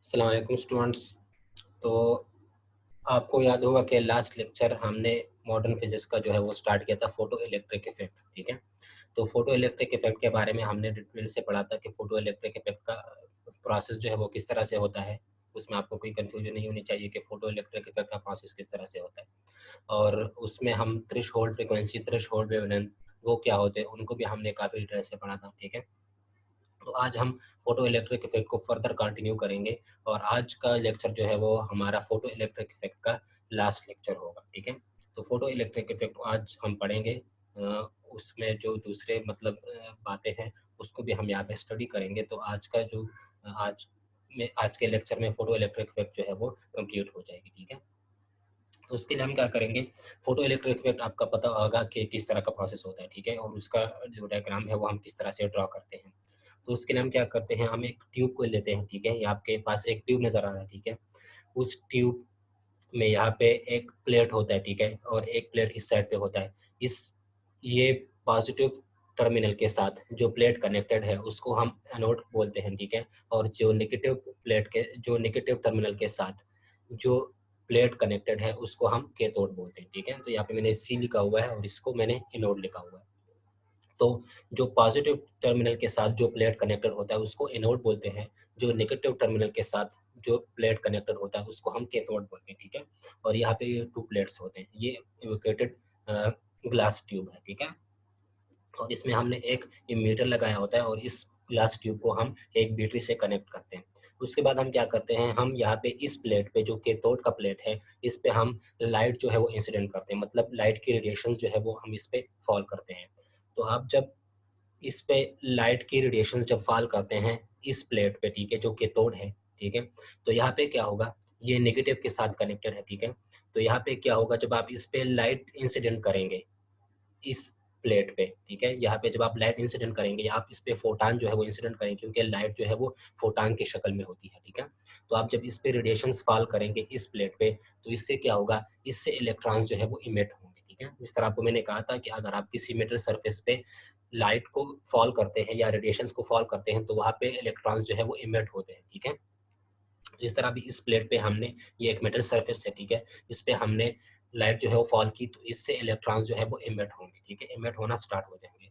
अस्सलाम वालेकुम स्टूडेंट्स। तो आपको याद होगा कि लास्ट लेक्चर हमने मॉडर्न फिजिक्स का जो है वो स्टार्ट किया था फोटो इलेक्ट्रिक इफेक्ट। ठीक है, तो फोटो इलेक्ट्रिक इफेक्ट के बारे में हमने डिटेल से पढ़ा था कि फोटो इलेक्ट्रिक इफेक्ट का प्रोसेस जो है वो किस तरह से होता है। उसमें आपको कोई कंफ्यूजन नहीं होनी चाहिए कि फोटो इलेक्ट्रिक इफेक्ट का प्रोसेस किस तरह से होता है। और उसमें हम थ्रेशोल्ड फ्रीक्वेंसी, थ्रेशोल्ड वेवलेंथ वो क्या होते हैं उनको भी हमने काफ़ी डिटेल से पढ़ा था। ठीक है, तो आज हम फोटो इलेक्ट्रिक इफेक्ट को फर्दर कंटिन्यू करेंगे और आज का लेक्चर जो है वो हमारा फोटो इलेक्ट्रिक इफेक्ट का लास्ट लेक्चर होगा। ठीक है, तो फोटो इलेक्ट्रिक इफेक्ट आज हम पढ़ेंगे। उसमें जो दूसरे मतलब बातें हैं उसको भी हम यहाँ पे स्टडी करेंगे। तो आज का जो आज के लेक्चर में फोटो इलेक्ट्रिक इफेक्ट जो है वो कंप्लीट हो जाएगी। ठीक है, तो उसके लिए हम क्या करेंगे, फोटो इलेक्ट्रिक इफेक्ट आपका पता होगा कि किस तरह का प्रोसेस होता है। ठीक है, और उसका जो डायग्राम है वो हम किस तरह से ड्रॉ करते हैं। तो उसके लिए हम क्या करते हैं, हम एक ट्यूब को लेते हैं। ठीक है, ये आपके पास एक ट्यूब नज़र आ रहा है। ठीक है, उस ट्यूब में यहाँ पे एक प्लेट होता है। ठीक है, और एक प्लेट इस साइड पे होता है। इस ये पॉजिटिव टर्मिनल के साथ जो प्लेट कनेक्टेड है उसको हम एनोड बोलते हैं। ठीक है, और जो नेगेटिव टर्मिनल के साथ जो प्लेट कनेक्टेड है उसको हम कैथोड बोलते हैं। ठीक है, तो यहाँ पे मैंने सी लिखा हुआ है और इसको मैंने एनोड लिखा हुआ है। तो जो पॉजिटिव टर्मिनल के साथ जो प्लेट कनेक्टेड होता है उसको एनोड बोलते हैं। जो नेगेटिव टर्मिनल के साथ जो प्लेट कनेक्टेड होता है उसको हम कैथोड बोलते हैं। ठीक है, और यहाँ पे ये 2 प्लेट्स होते हैं। ये इवोकेटेड ग्लास ट्यूब है। ठीक है, और इसमें हमने एक इमीटर लगाया होता है और इस ग्लास ट्यूब को हम एक बैटरी से कनेक्ट करते हैं। उसके बाद हम क्या करते हैं, हम यहाँ पे इस प्लेट पे जो कैथोड का प्लेट है इस पे हम लाइट जो है वो इंसिडेंट करते हैं, मतलब लाइट की रेडिएशन जो है वो हम इस पे फॉल करते हैं। तो आप जब इस पे लाइट की रेडिएशन जब फॉल करते हैं इस प्लेट पे, ठीक है, जो कैथोड है। ठीक है, तो यहाँ पे क्या होगा, ये नेगेटिव के साथ कनेक्टेड है। ठीक है, तो यहाँ पे क्या होगा, जब आप इस पे लाइट इंसिडेंट करेंगे इस प्लेट पे, ठीक है, यहाँ पे जब आप लाइट इंसिडेंट करेंगे, आप इस पे फोटान जो है वो इंसिडेंट करेंगे क्योंकि लाइट जो है वो फोटान की शक्ल में होती है। ठीक है, तो आप जब इस पे रेडिएशंस फॉल करेंगे इस प्लेट पे, तो इससे क्या होगा, इससे इलेक्ट्रॉन्स जो है वो इमिट होंगे। ठीक है, जिस तरह आपको मैंने कहा था कि अगर आप किसी मेटल सरफेस पे लाइट को फॉल करते हैं या रेडिएशंस को फॉल करते हैं तो वहाँ पे इलेक्ट्रॉन्स जो है वो इमिट होते हैं। ठीक है, जिस तरह भी इस प्लेट पे हमने, ये एक मेटल सरफेस है। ठीक है, इस पे हमने लाइट जो है वो फॉल की तो इससे इलेक्ट्रॉन्स जो है वो इमिट होंगे। ठीक है, इमिट होना स्टार्ट हो जाएंगे।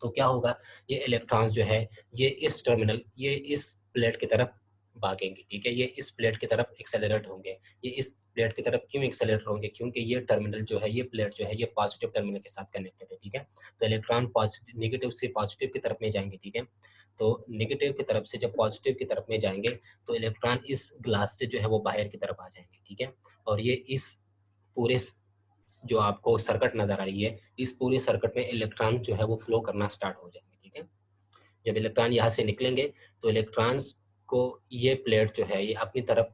तो क्या होगा, ये इलेक्ट्रॉन्स जो है ये इस प्लेट की तरफ भागेंगे। ठीक है, ये इस प्लेट की तरफ एक्सेलरेट होंगे। ये इस प्लेट की तरफ क्यों एक्सेलरेट होंगे, क्योंकि ये टर्मिनल जो है, ये प्लेट जो है ये पॉजिटिव टर्मिनल के साथ कनेक्टेड है। ठीक है, तो इलेक्ट्रॉन पॉजिटिव नेगेटिव से पॉजिटिव की तरफ में जाएंगे। ठीक है, तो नेगेटिव की तरफ से जब पॉजिटिव की तरफ में जाएंगे तो इलेक्ट्रॉन इस ग्लास से जो है वो बाहर की तरफ आ जाएंगे। ठीक है, और ये इस पूरे जो आपको सर्किट नजर आ रही है, इस पूरे सर्किट में इलेक्ट्रॉन जो है वो फ्लो करना स्टार्ट हो जाएंगे। ठीक है, जब इलेक्ट्रॉन यहाँ से निकलेंगे तो इलेक्ट्रॉन्स को ये प्लेट जो है ये अपनी तरफ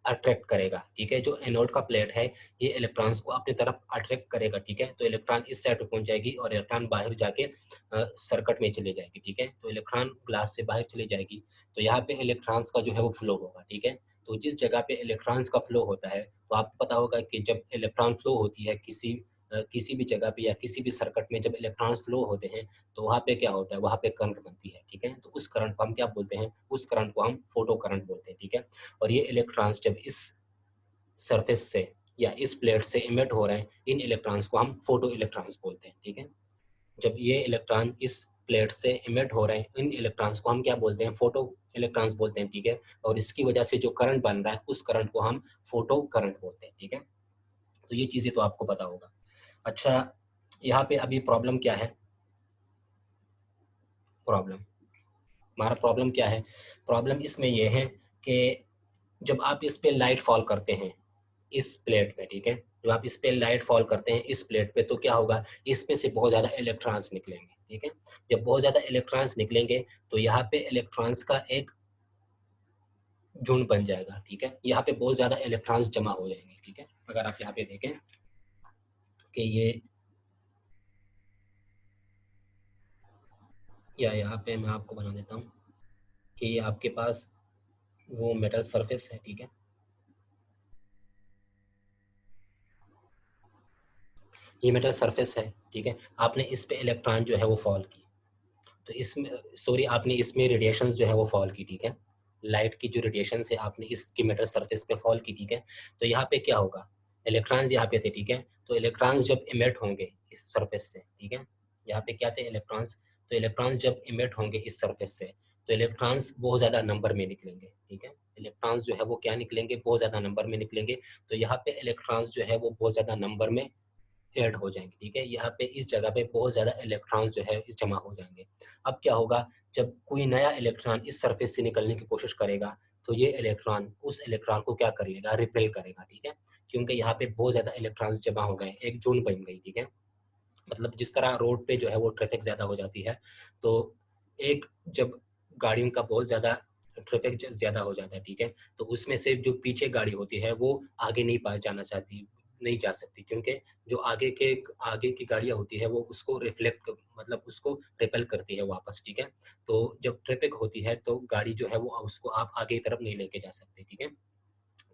अट्रैक्ट करेगा। ठीक है, जो एनोड का प्लेट है ये इलेक्ट्रॉन्स को अपनी तरफ अट्रैक्ट करेगा। ठीक है, तो इलेक्ट्रॉन इस साइड पे पहुंच जाएगी और इलेक्ट्रॉन बाहर जाके सर्किट में चले जाएगी। ठीक है, तो इलेक्ट्रॉन ग्लास से बाहर चली जाएगी तो यहाँ पे इलेक्ट्रॉन्स का जो है वो फ्लो होगा। ठीक है, तो जिस जगह पे इलेक्ट्रॉन्स का फ्लो होता है तो आपको पता होगा कि जब इलेक्ट्रॉन फ्लो होती है किसी भी जगह पे या किसी भी सर्किट में, जब इलेक्ट्रॉन्स फ्लो होते हैं तो वहाँ पे क्या होता है, वहाँ पे करंट बनती है। ठीक है, तो उस करंट को हम क्या बोलते हैं, उस करंट को हम फोटो करंट बोलते हैं। ठीक है, और ये इलेक्ट्रॉन्स जब इस सरफेस से या इस प्लेट से इमिट हो रहे हैं, इन इलेक्ट्रॉन्स को हम फोटो इलेक्ट्रॉन्स बोलते हैं। ठीक है, जब ये इलेक्ट्रॉन इस प्लेट से इमिट हो रहे हैं, इन इलेक्ट्रॉन्स को हम क्या बोलते हैं, फोटो इलेक्ट्रॉन्स बोलते हैं। ठीक है, और इसकी वजह से जो करंट बन रहा है उस करंट को हम फोटो करंट बोलते हैं। ठीक है, तो ये चीजें तो आपको पता होगा। अच्छा, यहाँ पे अभी प्रॉब्लम क्या है, प्रॉब्लम हमारा प्रॉब्लम क्या है, प्रॉब्लम इसमें यह है कि जब आप इस पे लाइट फॉल करते हैं इस प्लेट पे, ठीक है, जब आप इस पे लाइट फॉल करते हैं इस प्लेट पे तो क्या होगा, इसमें से बहुत ज़्यादा इलेक्ट्रॉन्स निकलेंगे। ठीक है, जब बहुत ज़्यादा इलेक्ट्रॉन्स निकलेंगे तो यहाँ पे इलेक्ट्रॉन्स का एक झुंड बन जाएगा। ठीक है, यहाँ पे बहुत ज़्यादा इलेक्ट्रॉन्स जमा हो जाएंगे। ठीक है, अगर आप यहाँ पे देखें कि ये, या यहाँ पे मैं आपको बना देता हूँ कि ये आपके पास वो मेटल सरफेस है। ठीक है, ये मेटल सरफेस है। ठीक है, आपने इस पे इलेक्ट्रॉन जो है वो फॉल की, तो इसमें, सॉरी, आपने इसमें रेडिएशन जो है वो फॉल की। ठीक है, लाइट की जो रेडिएशन से आपने इसकी मेटल सरफेस पे फॉल की, ठीक है, तो यहाँ पे क्या होगा, इलेक्ट्रॉन्स यहाँ पे थे, ठीक है, तो इलेक्ट्रॉन्स जब इमिट होंगे इस सरफेस से, ठीक है, यहाँ पे क्या थे इलेक्ट्रॉन्स, तो इलेक्ट्रॉन्स जब इमिट होंगे इस सरफेस से तो इलेक्ट्रॉन्स बहुत ज़्यादा नंबर में निकलेंगे, ठीक है, इलेक्ट्रॉन्स जो है वो क्या निकलेंगे, बहुत ज़्यादा नंबर में निकलेंगे, तो यहाँ पे इलेक्ट्रॉन्स जो है वो बहुत ज़्यादा नंबर में ऐड हो जाएंगे, ठीक है, यहाँ पे इस जगह पे बहुत ज़्यादा इलेक्ट्रॉन्स जो है जमा हो जाएंगे। अब क्या होगा, जब कोई नया इलेक्ट्रॉन इस सरफेस से निकलने की कोशिश करेगा तो ये इलेक्ट्रॉन उस इलेक्ट्रॉन को क्या कर लेगा, रिपेल करेगा, ठीक है, क्योंकि यहाँ पे बहुत ज़्यादा इलेक्ट्रॉन्स जमा हो गए, एक जून बन गई, ठीक है, मतलब जिस तरह रोड पे जो है वो ट्रैफिक ज़्यादा हो जाती है, तो एक जब गाड़ियों का बहुत ज़्यादा ट्रैफिक ज़्यादा हो जाता है, ठीक है, तो उसमें से जो पीछे गाड़ी होती है वो आगे नहीं पा जाना चाहती, नहीं जा सकती, क्योंकि जो आगे की गाड़ियाँ होती है वो उसको रिफ्लेक्ट मतलब उसको रिपेल करती है वापस, ठीक है, तो जब ट्रैफिक होती है तो गाड़ी जो है वो उसको आप आगे की तरफ नहीं लेके जा सकते, ठीक है,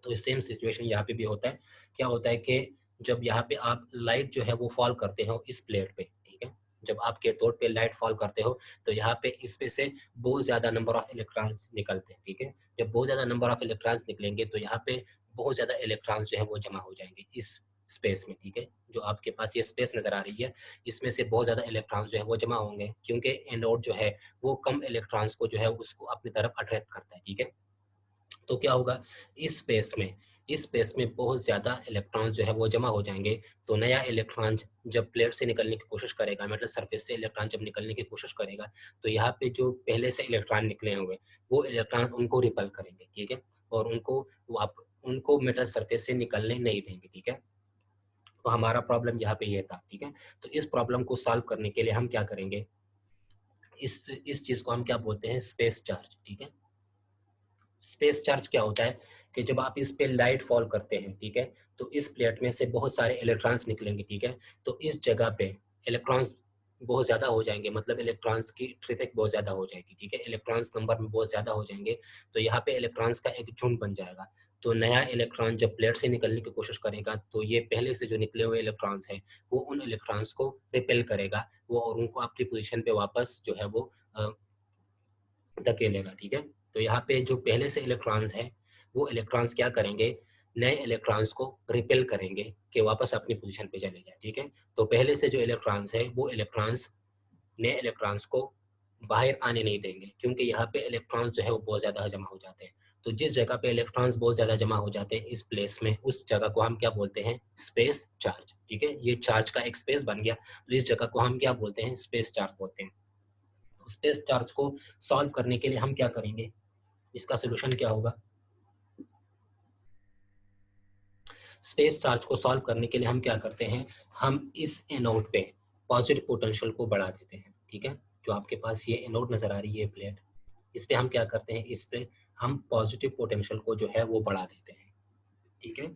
तो सेम सिचुएशन यहाँ पे भी होता है। क्या होता है कि जब यहाँ पे आप लाइट जो है वो फॉल करते हो इस प्लेट पे, ठीक है, जब आप कैथोड पे लाइट फॉल करते हो तो यहाँ पे इसमें से बहुत ज़्यादा नंबर ऑफ इलेक्ट्रॉन्स निकलते हैं, ठीक है, जब बहुत ज़्यादा नंबर ऑफ इलेक्ट्रॉन्स निकलेंगे तो यहाँ पे बहुत ज़्यादा इलेक्ट्रॉन्स जो है वो जमा हो जाएंगे इस स्पेस में, ठीक है, जो आपके पास ये स्पेस नज़र आ रही है इसमें से बहुत ज़्यादा इलेक्ट्रॉन्स जो है वो जमा होंगे, क्योंकि एनोड जो है वो कम इलेक्ट्रॉन्स को जो है उसको अपनी तरफ अट्रैक्ट करता है, ठीक है, तो क्या होगा, इस स्पेस में बहुत ज़्यादा इलेक्ट्रॉन जो है वो जमा हो जाएंगे, तो नया इलेक्ट्रॉन जब प्लेट से निकलने की कोशिश करेगा, मतलब सरफेस से इलेक्ट्रॉन जब निकलने की कोशिश करेगा, तो यहाँ पे जो पहले से इलेक्ट्रॉन निकले हुए वो इलेक्ट्रॉन उनको रिपेल करेंगे, ठीक है, और उनको मेटल सरफेस से निकलने नहीं देंगे, ठीक है, तो हमारा प्रॉब्लम यहाँ पे ये था, ठीक है, तो इस प्रॉब्लम को सॉल्व करने के लिए हम क्या करेंगे, इस चीज़ को हम क्या बोलते हैं, स्पेस चार्ज, ठीक है, स्पेस चार्ज क्या होता है कि जब आप इस पे लाइट फॉल करते हैं, ठीक है, तो इस प्लेट में से बहुत सारे इलेक्ट्रॉन्स निकलेंगे, ठीक है, तो इस जगह पे इलेक्ट्रॉन्स बहुत ज़्यादा हो जाएंगे, मतलब इलेक्ट्रॉन्स की ट्रैफिक बहुत ज़्यादा हो जाएगी, ठीक है, इलेक्ट्रॉन्स नंबर में बहुत ज़्यादा हो जाएंगे, तो यहाँ पे इलेक्ट्रॉन्स का एक झुंड बन जाएगा, तो नया इलेक्ट्रॉन जब प्लेट से निकलने की कोशिश करेगा तो ये पहले से जो निकले हुए इलेक्ट्रॉन्स हैं वो उन इलेक्ट्रॉन्स को रिपेल करेगा, वो और उनको अपनी पोजीशन पे वापस जो है वो धकेलेगा, ठीक है, तो यहाँ पे जो पहले से इलेक्ट्रॉन्स हैं वो इलेक्ट्रॉन्स क्या करेंगे, नए इलेक्ट्रॉन्स को रिपेल करेंगे कि वापस अपनी पोजीशन पे चले जाए, ठीक है, तो पहले से जो इलेक्ट्रॉन्स है वो इलेक्ट्रॉन्स नए इलेक्ट्रॉन्स को बाहर आने नहीं देंगे, क्योंकि यहाँ पे इलेक्ट्रॉन्स जो है वो बहुत ज़्यादा जमा हो जाते हैं, तो जिस जगह पे इलेक्ट्रॉन्स बहुत ज़्यादा जमा हो जाते हैं इस प्लेस में, उस जगह को हम क्या बोलते हैं, स्पेस चार्ज, ठीक है, ये चार्ज का एक स्पेस बन गया, तो इस जगह को हम क्या बोलते हैं, स्पेस चार्ज बोलते हैं, तो स्पेस चार्ज को सॉल्व करने के लिए हम क्या करेंगे, इसका सोल्यूशन क्या होगा, स्पेस चार्ज को सॉल्व करने के लिए हम क्या करते हैं, हम इस एनोड पे पॉजिटिव पोटेंशियल को बढ़ा देते हैं, ठीक है, जो आपके पास ये एनोड नजर आ रही है प्लेट, इस पे हम क्या करते हैं, इस पे हम पॉजिटिव पोटेंशियल को जो है वो बढ़ा देते हैं, ठीक है,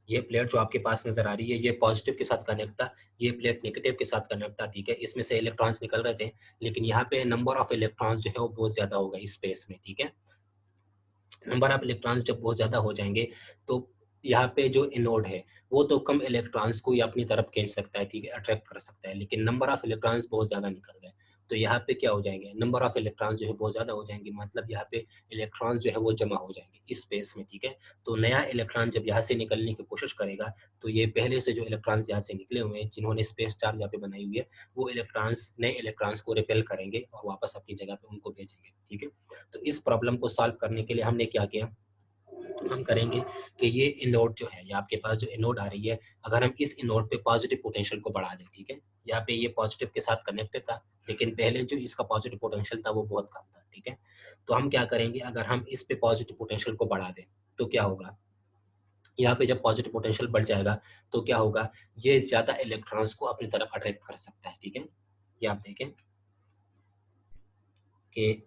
ये प्लेट जो आपके पास नजर आ रही है ये पॉजिटिव के साथ कनेक्ट था, ये प्लेट नेगेटिव के साथ कनेक्ट था, ठीक है, इसमें से इलेक्ट्रॉन्स निकल रहे थे, लेकिन यहाँ पे नंबर ऑफ इलेक्ट्रॉन्स जो है वो बहुत ज्यादा होगा इस स्पेस में, ठीक है, नंबर ऑफ इलेक्ट्रॉन्स जब बहुत ज़्यादा हो जाएंगे तो यहाँ पे जो एनोड है वो तो कम इलेक्ट्रॉन्स को ही अपनी तरफ खींच सकता है, ठीक है, अट्रैक्ट कर सकता है, लेकिन नंबर ऑफ इलेक्ट्रॉन्स बहुत ज़्यादा निकल गए, तो यहाँ पे क्या हो जाएंगे, नंबर ऑफ इलेक्ट्रॉन्स जो है बहुत ज़्यादा हो जाएंगे, मतलब यहाँ पे इलेक्ट्रॉन्स जो है वो जमा हो जाएंगे इस स्पेस में, ठीक है, तो नया इलेक्ट्रॉन जब यहाँ से निकलने की कोशिश करेगा तो ये पहले से जो इलेक्ट्रॉन्स यहाँ से निकले हुए हैं जिन्होंने स्पेस चार्ज यहाँ पे बनाई हुई है वो इलेक्ट्रॉन्स नए इलेक्ट्रॉन्स को रिपेल करेंगे और वापस अपनी जगह पे उनको भेजेंगे, ठीक है, तो इस प्रॉब्लम को सॉल्व करने के लिए हमने क्या किया, हम करेंगे कि ये इनोड जो है, ये आपके पास जो इनोड आ रही है, अगर हम इस इनोड पे पॉजिटिव पोटेंशियल को बढ़ा दें, ठीक है, यहाँ पे ये पॉजिटिव के साथ कनेक्टेड था, लेकिन पहले जो इसका पॉजिटिव पोटेंशियल था वो बहुत कम था, ठीक है, तो हम क्या करेंगे, अगर हम इस पे पॉजिटिव पोटेंशियल को बढ़ा दें तो क्या होगा, यहाँ पे जब पॉजिटिव पोटेंशियल बढ़ जाएगा तो क्या होगा, ये ज्यादा इलेक्ट्रॉन्स को अपनी तरफ अट्रैक्ट कर सकता है, ठीक है, ये आप देखें कि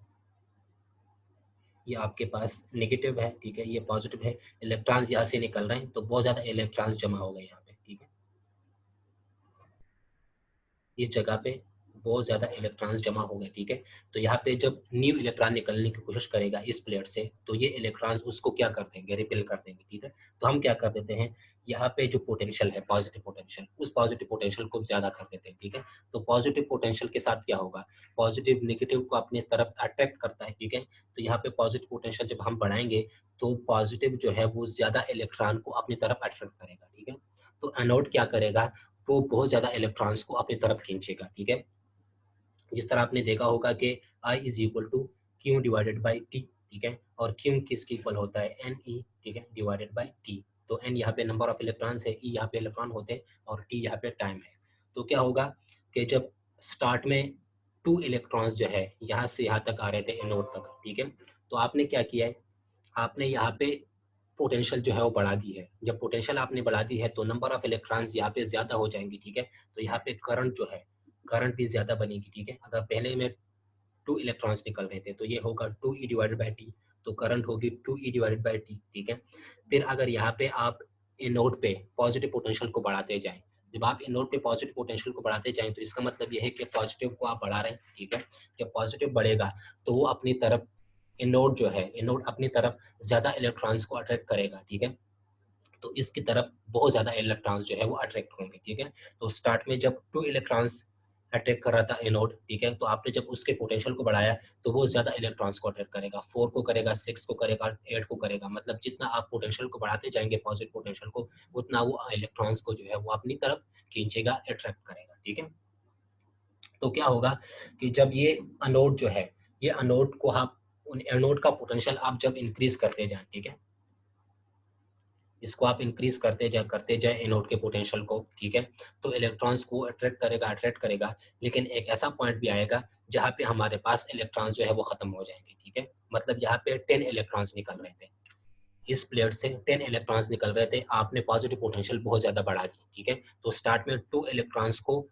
ये आपके पास नेगेटिव है, ठीक है, ये पॉजिटिव है, इलेक्ट्रॉन्स यहाँ से निकल रहे हैं तो बहुत ज्यादा इलेक्ट्रॉन्स जमा हो गए यहाँ पे, ठीक है, इस जगह पे बहुत ज़्यादा इलेक्ट्रॉन्स जमा हो गए, ठीक है। तो यहाँ पे जब न्यू इलेक्ट्रॉन निकलने की कोशिश करेगा इस प्लेट से, तो ये इलेक्ट्रॉन्स उसको क्या कर देंगे, रिपेल कर देंगे, ठीक है। तो हम क्या कर देते हैं, यहाँ पे जो पोटेंशियल है पॉजिटिव पोटेंशियल, उस पॉजिटिव पोटेंशियल को ज़्यादा कर देते हैं, ठीक है। तो पॉजिटिव पोटेंशियल के साथ क्या होगा, पॉजिटिव नेगेटिव को अपनी तरफ अट्रैक्ट करता है, ठीक है। तो यहाँ पे पॉजिटिव पोटेंशियल जब हम बढ़ाएंगे तो पॉजिटिव जो है वो ज़्यादा इलेक्ट्रॉन को अपनी तरफ अट्रैक्ट करेगा, ठीक है। तो एनोड क्या करेगा, वो बहुत ज़्यादा इलेक्ट्रॉन्स को अपनी तरफ खींचेगा, ठीक है। जिस तरह आपने देखा होगा कि I is equal to Q divided by T, ठीक है। और क्यू किसके इक्वल होता है, एन ई, ठीक है, डिवाइडेड बाई टी। तो एन यहाँ पे नंबर ऑफ इलेक्ट्रॉन्स है, ई यहाँ पे इलेक्ट्रॉन होते हैं और टी यहाँ पे टाइम है। तो क्या होगा कि जब स्टार्ट में 2 इलेक्ट्रॉन्स जो है यहाँ से यहाँ तक आ रहे थे एनोड तक, ठीक है। तो आपने क्या किया है, आपने यहाँ पे पोटेंशियल जो है वो बढ़ा दी है। जब पोटेंशियल आपने बढ़ा दी है तो नंबर ऑफ इलेक्ट्रॉन्स यहाँ पे ज्यादा हो जाएंगे, ठीक है। तो यहाँ पे करंट जो है, करंट भी ज्यादा बनेगी, ठीक है। अगर पहले में 2 इलेक्ट्रॉन्स निकल रहे थे तो ये होगा 2e डिवाइडेड बाई टी, तो करंट होगी 2e डिवाइडेड बाई टी, ठीक है। फिर अगर यहाँ पे आप एनोड पे पॉजिटिव पोटेंशियल को बढ़ाते जाएं, जब आप एनोड पे पॉजिटिव पोटेंशियल को बढ़ाते जाएं तो इसका मतलब ये है कि पॉजिटिव को आप बढ़ा रहे हैं, ठीक है। जब पॉजिटिव बढ़ेगा तो वो अपनी तरफ एनोड जो है, एनोड अपनी तरफ ज्यादा इलेक्ट्रॉन्स को अट्रैक्ट करेगा, ठीक है। तो इसकी तरफ बहुत ज्यादा इलेक्ट्रॉन्स जो है वो अट्रैक्ट होंगे, ठीक है। तो स्टार्ट में जब 2 इलेक्ट्रॉन्स अट्रैक्ट कर रहा था एनोड, ठीक है, तो आपने जब उसके पोटेंशियल को बढ़ाया तो वो ज्यादा इलेक्ट्रॉन्स को अट्रैक्ट करेगा, 4 को करेगा, 6 को करेगा, 8 को करेगा। मतलब जितना आप पोटेंशियल को बढ़ाते जाएंगे पॉजिटिव पोटेंशियल को, उतना वो इलेक्ट्रॉन्स को जो है वो अपनी तरफ खींचेगा, अट्रैक्ट करेगा, ठीक है। तो क्या होगा कि जब ये अनोड जो है, ये अनोड को आप उन एनोड का पोटेंशियल आप जब इंक्रीज करते जाएं, ठीक है, इसको आप इंक्रीज करते जाए एनोड के पोटेंशियल को, ठीक है, तो इलेक्ट्रॉन्स को अट्रैक्ट करेगा। लेकिन एक ऐसा पॉइंट भी आएगा जहाँ पे हमारे पास इलेक्ट्रॉन्स जो है वो खत्म हो जाएंगे, ठीक है। मतलब यहाँ पे 10 इलेक्ट्रॉन्स निकल रहे थे, इस प्लेट से 10 इलेक्ट्रॉन्स निकल रहे थे, आपने पॉजिटिव पोटेंशियल बहुत ज्यादा बढ़ा दी, ठीक है। तो स्टार्ट में 2 इलेक्ट्रॉन्स को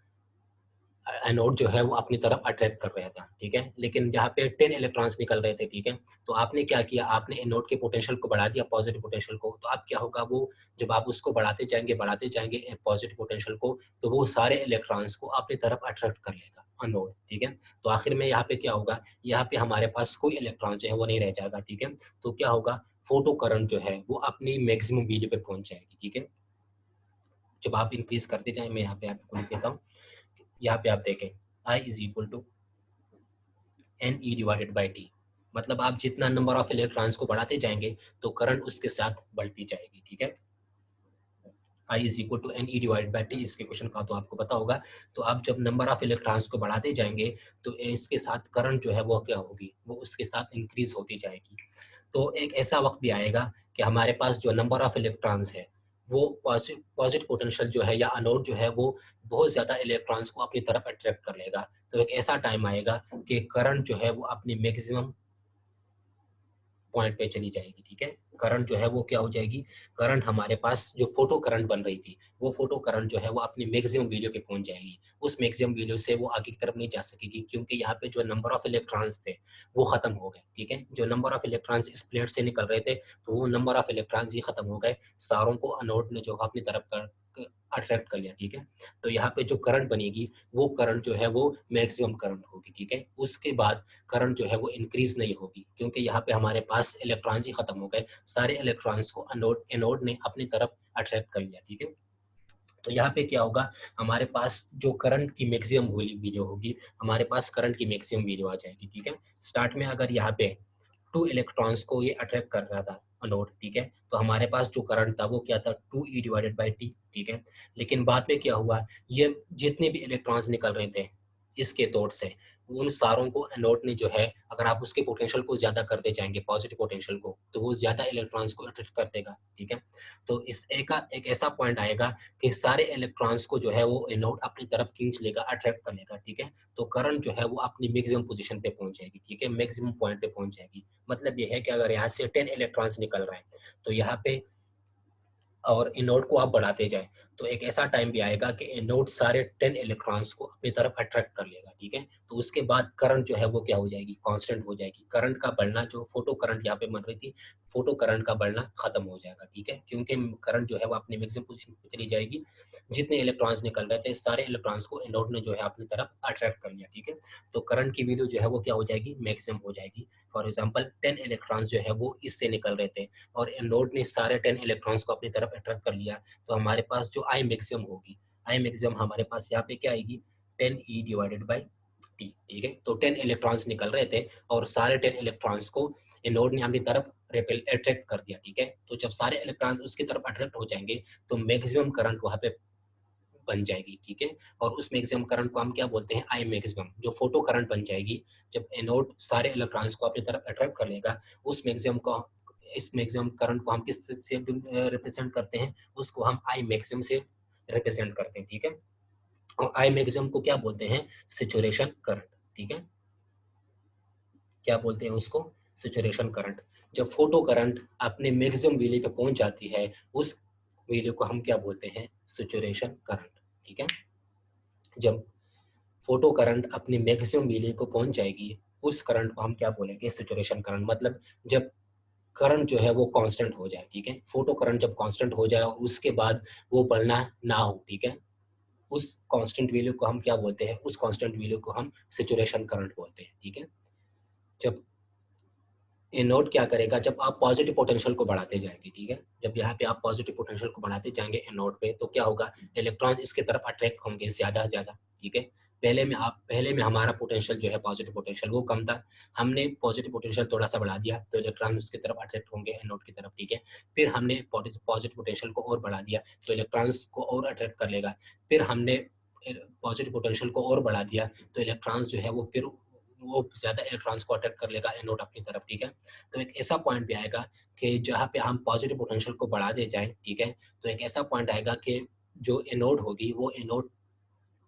एनोड जो है वो अपनी तरफ अट्रैक्ट कर रहा था, ठीक है। लेकिन यहाँ पे 10 इलेक्ट्रॉन्स निकल रहे थे, ठीक है। तो आपने क्या किया, आपने एनोड के पोटेंशियल को बढ़ा दिया, पॉजिटिव पोटेंशियल को। तो अब क्या होगा, वो जब आप उसको बढ़ाते जाएंगे पॉजिटिव पोटेंशियल को, तो वो सारे इलेक्ट्रॉन्स को अपनी तरफ अट्रैक्ट कर लेगा एनोड, ठीक है। तो आखिर में यहाँ पे क्या होगा, यहाँ पे हमारे पास कोई इलेक्ट्रॉन जो है वो नहीं रह जाएगा, ठीक है। तो क्या होगा, फोटो करंट जो है वो अपनी मैक्सिमम वैल्यू पे पहुंच जाएगी, ठीक है। जब आप इंक्रीज करते जाए, मैं यहाँ पे आपको लिख देता हूँ, यहाँ पे आप देखें I is equal to N E divided by T. मतलब आप जितना नंबर ऑफ इलेक्ट्रॉन्स को बढ़ाते जाएंगे तो करंट उसके साथ बढ़ती जाएगी, ठीक है। I is equal to N E divided by T, इसके क्वेश्चन का तो आपको पता होगा। तो आप जब नंबर ऑफ इलेक्ट्रॉन्स को बढ़ाते जाएंगे तो इसके साथ करंट जो है वो क्या होगी, वो उसके साथ इंक्रीज होती जाएगी। तो एक ऐसा वक्त भी आएगा कि हमारे पास जो नंबर ऑफ इलेक्ट्रॉन्स है वो पॉजिटिव पोटेंशियल जो है या अनोड जो है वो बहुत ज्यादा इलेक्ट्रॉन्स को अपनी तरफ अट्रैक्ट कर लेगा। तो एक ऐसा टाइम आएगा कि करंट जो है वो अपनी मैक्सिमम पॉइंट पे चली जाएगी, ठीक है। करंट जो है वो क्या हो जाएगी, करंट हमारे पास जो फोटो करंट बन रही थी, वो फोटो करंट जो है वो अपनी मैक्सिमम वैल्यू पे पहुंच जाएगी। उस मैक्सिमम वैल्यू से वो आगे की तरफ नहीं जा सकेगी, क्योंकि यहाँ पे जो नंबर ऑफ इलेक्ट्रॉन्स थे वो खत्म हो गए, ठीक है। जो नंबर ऑफ इलेक्ट्रॉन्स इस प्लेट से निकल रहे थे तो वो नंबर ऑफ इलेक्ट्रॉन्स ही खत्म हो गए, सारों को अनोड ने जो अपनी तरफ अट्रैक्ट कर लिया, ठीक है। तो यहाँ पे जो करंट बनेगी वो करंट जो है वो मैक्सिमम करंट होगी, ठीक है। उसके बाद करंट जो है वो इंक्रीज नहीं होगी, क्योंकि यहाँ पे हमारे पास इलेक्ट्रॉन्स ही खत्म हो गए, सारे इलेक्ट्रॉन्स को एनोड ने अपनी तरफ अट्रैक्ट कर लिया, ठीक है। तो यहाँ पे क्या होगा, हमारे पास जो करंट की मैक्सिमम वैल्यू होगी, हमारे पास करंट की मैक्सिमम वैल्यू आ जाएगी, ठीक है। स्टार्ट में अगर यहाँ पे 2 इलेक्ट्रॉन्स को ये अट्रैक्ट कर रहा था अनोड, ठीक है, तो हमारे पास जो करंट था वो क्या था, 2e डिवाइडेड बाई टी, ठीक है। लेकिन बाद में क्या हुआ, ये जितने भी इलेक्ट्रॉन्स निकल रहे थे इसके तौर से, उन सारों को एनोड ने जो है, अगर आप उसके पोटेंशियल को ज्यादा करते जाएंगे पॉजिटिव पोटेंशियल को, तो वो ज्यादा इलेक्ट्रॉन्स को अट्रैक्ट कर देगा, ठीक है। तो इस एक ऐसा पॉइंट आएगा कि सारे इलेक्ट्रॉन्स को जो है वो एनोड अपनी तरफ खींच लेगा, अट्रैक्ट कर लेगा, ठीक है। तो करंट जो है वो अपनी मैक्सिमम पोजीशन पे पहुंच जाएगी, ठीक है, मैक्सिमम पॉइंट पे पहुंच जाएगी। मतलब ये है कि अगर यहाँ से 10 इलेक्ट्रॉन्स निकल रहे हैं तो यहाँ पे और एनोड को आप बढ़ाते जाएं, तो एक ऐसा टाइम भी आएगा कि एनोड सारे 10 इलेक्ट्रॉन्स को अपनी तरफ अट्रैक्ट कर लेगा, ठीक है। तो उसके बाद करंट जो है वो क्या हो जाएगी, कांस्टेंट हो जाएगी। करंट का बढ़ना, जो फोटो करंट यहाँ पे बन रही थी, फोटो करंट का बढ़ना खत्म हो जाएगा, ठीक है, क्योंकि करंट जो है वो अपने मैक्सिमम पोजीशन पे चली जाएगी। जितने इलेक्ट्रॉन्स निकल रहे थे सारे इलेक्ट्रॉन्स को एनोड ने जो है अपनी तरफ अट्रैक्ट कर लिया, ठीक है। तो करंट की वैल्यू जो है वो क्या हो जाएगी, मैक्सिमम हो जाएगी। फॉर एग्जाम्पल 10 इलेक्ट्रॉन्स जो है वो इससे निकल रहे थे और एनोड ने सारे 10 इलेक्ट्रॉन्स को अपनी तरफ अट्रैक्ट कर लिया, तो हमारे पास जो आई मैक्सिमम होगी, आई मैक्सिमम हमारे पास यहाँ पे क्या आएगी, 10E डिवाइडेड बाई टी, ठीक है। तो 10 इलेक्ट्रॉन्स निकल रहे थे और सारे 10 इलेक्ट्रॉन्स को एनोड ने अपनी तरफ रेपेल अट्रैक्ट कर दिया, ठीक है। तो जब सारे इलेक्ट्रॉन्स उसकी तरफ अट्रैक्ट हो जाएंगे तो मैक्सिमम करंट वहां पे बन जाएगी, ठीक है। और उस मैक्सिमम करंट को हम क्या बोलते हैं, आई मैक्सिमम। जो फोटो करंट बन जाएगी जब एनोड सारे इलेक्ट्रॉन्स को अपनी तरफ अट्रैक्ट कर लेगा, उस मैक्सिमम को, इस मैक्सिमम करंट को हम किस से रिप्रेजेंट करते हैं, उसको हम आई मैक्सिमम से रिप्रेजेंट करते हैं, ठीक है। और आई मैक्सिमम को क्या बोलते हैं, सैचुरेशन करंट, ठीक है। क्या बोलते हैं उसको, सैचुरेशन करंट। जब फोटो करंट अपने मैक्सिमम वैल्यू पे पहुंच जाती है, उस वैल्यू को हम क्या बोलते हैं, सैचुरेशन करंट, ठीक है। जब फोटो करंट अपनी मैक्सिमम वैल्यू को पहुंच जाएगी, उस करंट को हम क्या बोलेंगे, सैचुरेशन करंट। मतलब जब करंट जो है वो कांस्टेंट हो जाए, ठीक है। फोटो करंट जब कांस्टेंट हो जाए और उसके बाद वो बढ़ना ना हो, ठीक है, उस कांस्टेंट वैल्यू को हम क्या बोलते हैं, उस कांस्टेंट वैल्यू को हम सैचुरेशन करंट बोलते हैं, ठीक है। जब एनोड क्या करेगा, जब आप पॉजिटिव पोटेंशियल को बढ़ाते जाएंगे, ठीक है, जब यहाँ पे आप पॉजिटिव पोटेंशियल को बढ़ाते जाएंगे एनोड पे, तो क्या होगा, इलेक्ट्रॉन इसके तरफ अट्रैक्ट होंगे ज्यादा ज्यादा, ठीक है। पहले में हमारा पोटेंशियल जो है, पॉजिटिव पोटेंशियल वो कम था, हमने पॉजिटिव पोटेंशियल थोड़ा सा बढ़ा दिया तो इलेक्ट्रॉन उसकी तरफ अट्रैक्ट होंगे एनोड की तरफ, ठीक है। फिर हमने पॉजिटिव पोटेंशियल को और बढ़ा दिया तो इलेक्ट्रॉन्स को और अट्रैक्ट कर लेगा। फिर हमने पॉजिटिव पोटेंशियल को और बढ़ा दिया तो इलेक्ट्रॉन्स जो है वो फिर वो ज्यादा इलेक्ट्रॉन्स को अट्रैक्ट कर लेगा एनोड अपनी तरफ, ठीक है। तो एक ऐसा पॉइंट भी आएगा कि जहाँ पे हम पॉजिटिव पोटेंशियल को बढ़ा दे जाएं, ठीक है, तो एक ऐसा पॉइंट आएगा कि जो एनोड होगी वो एनोड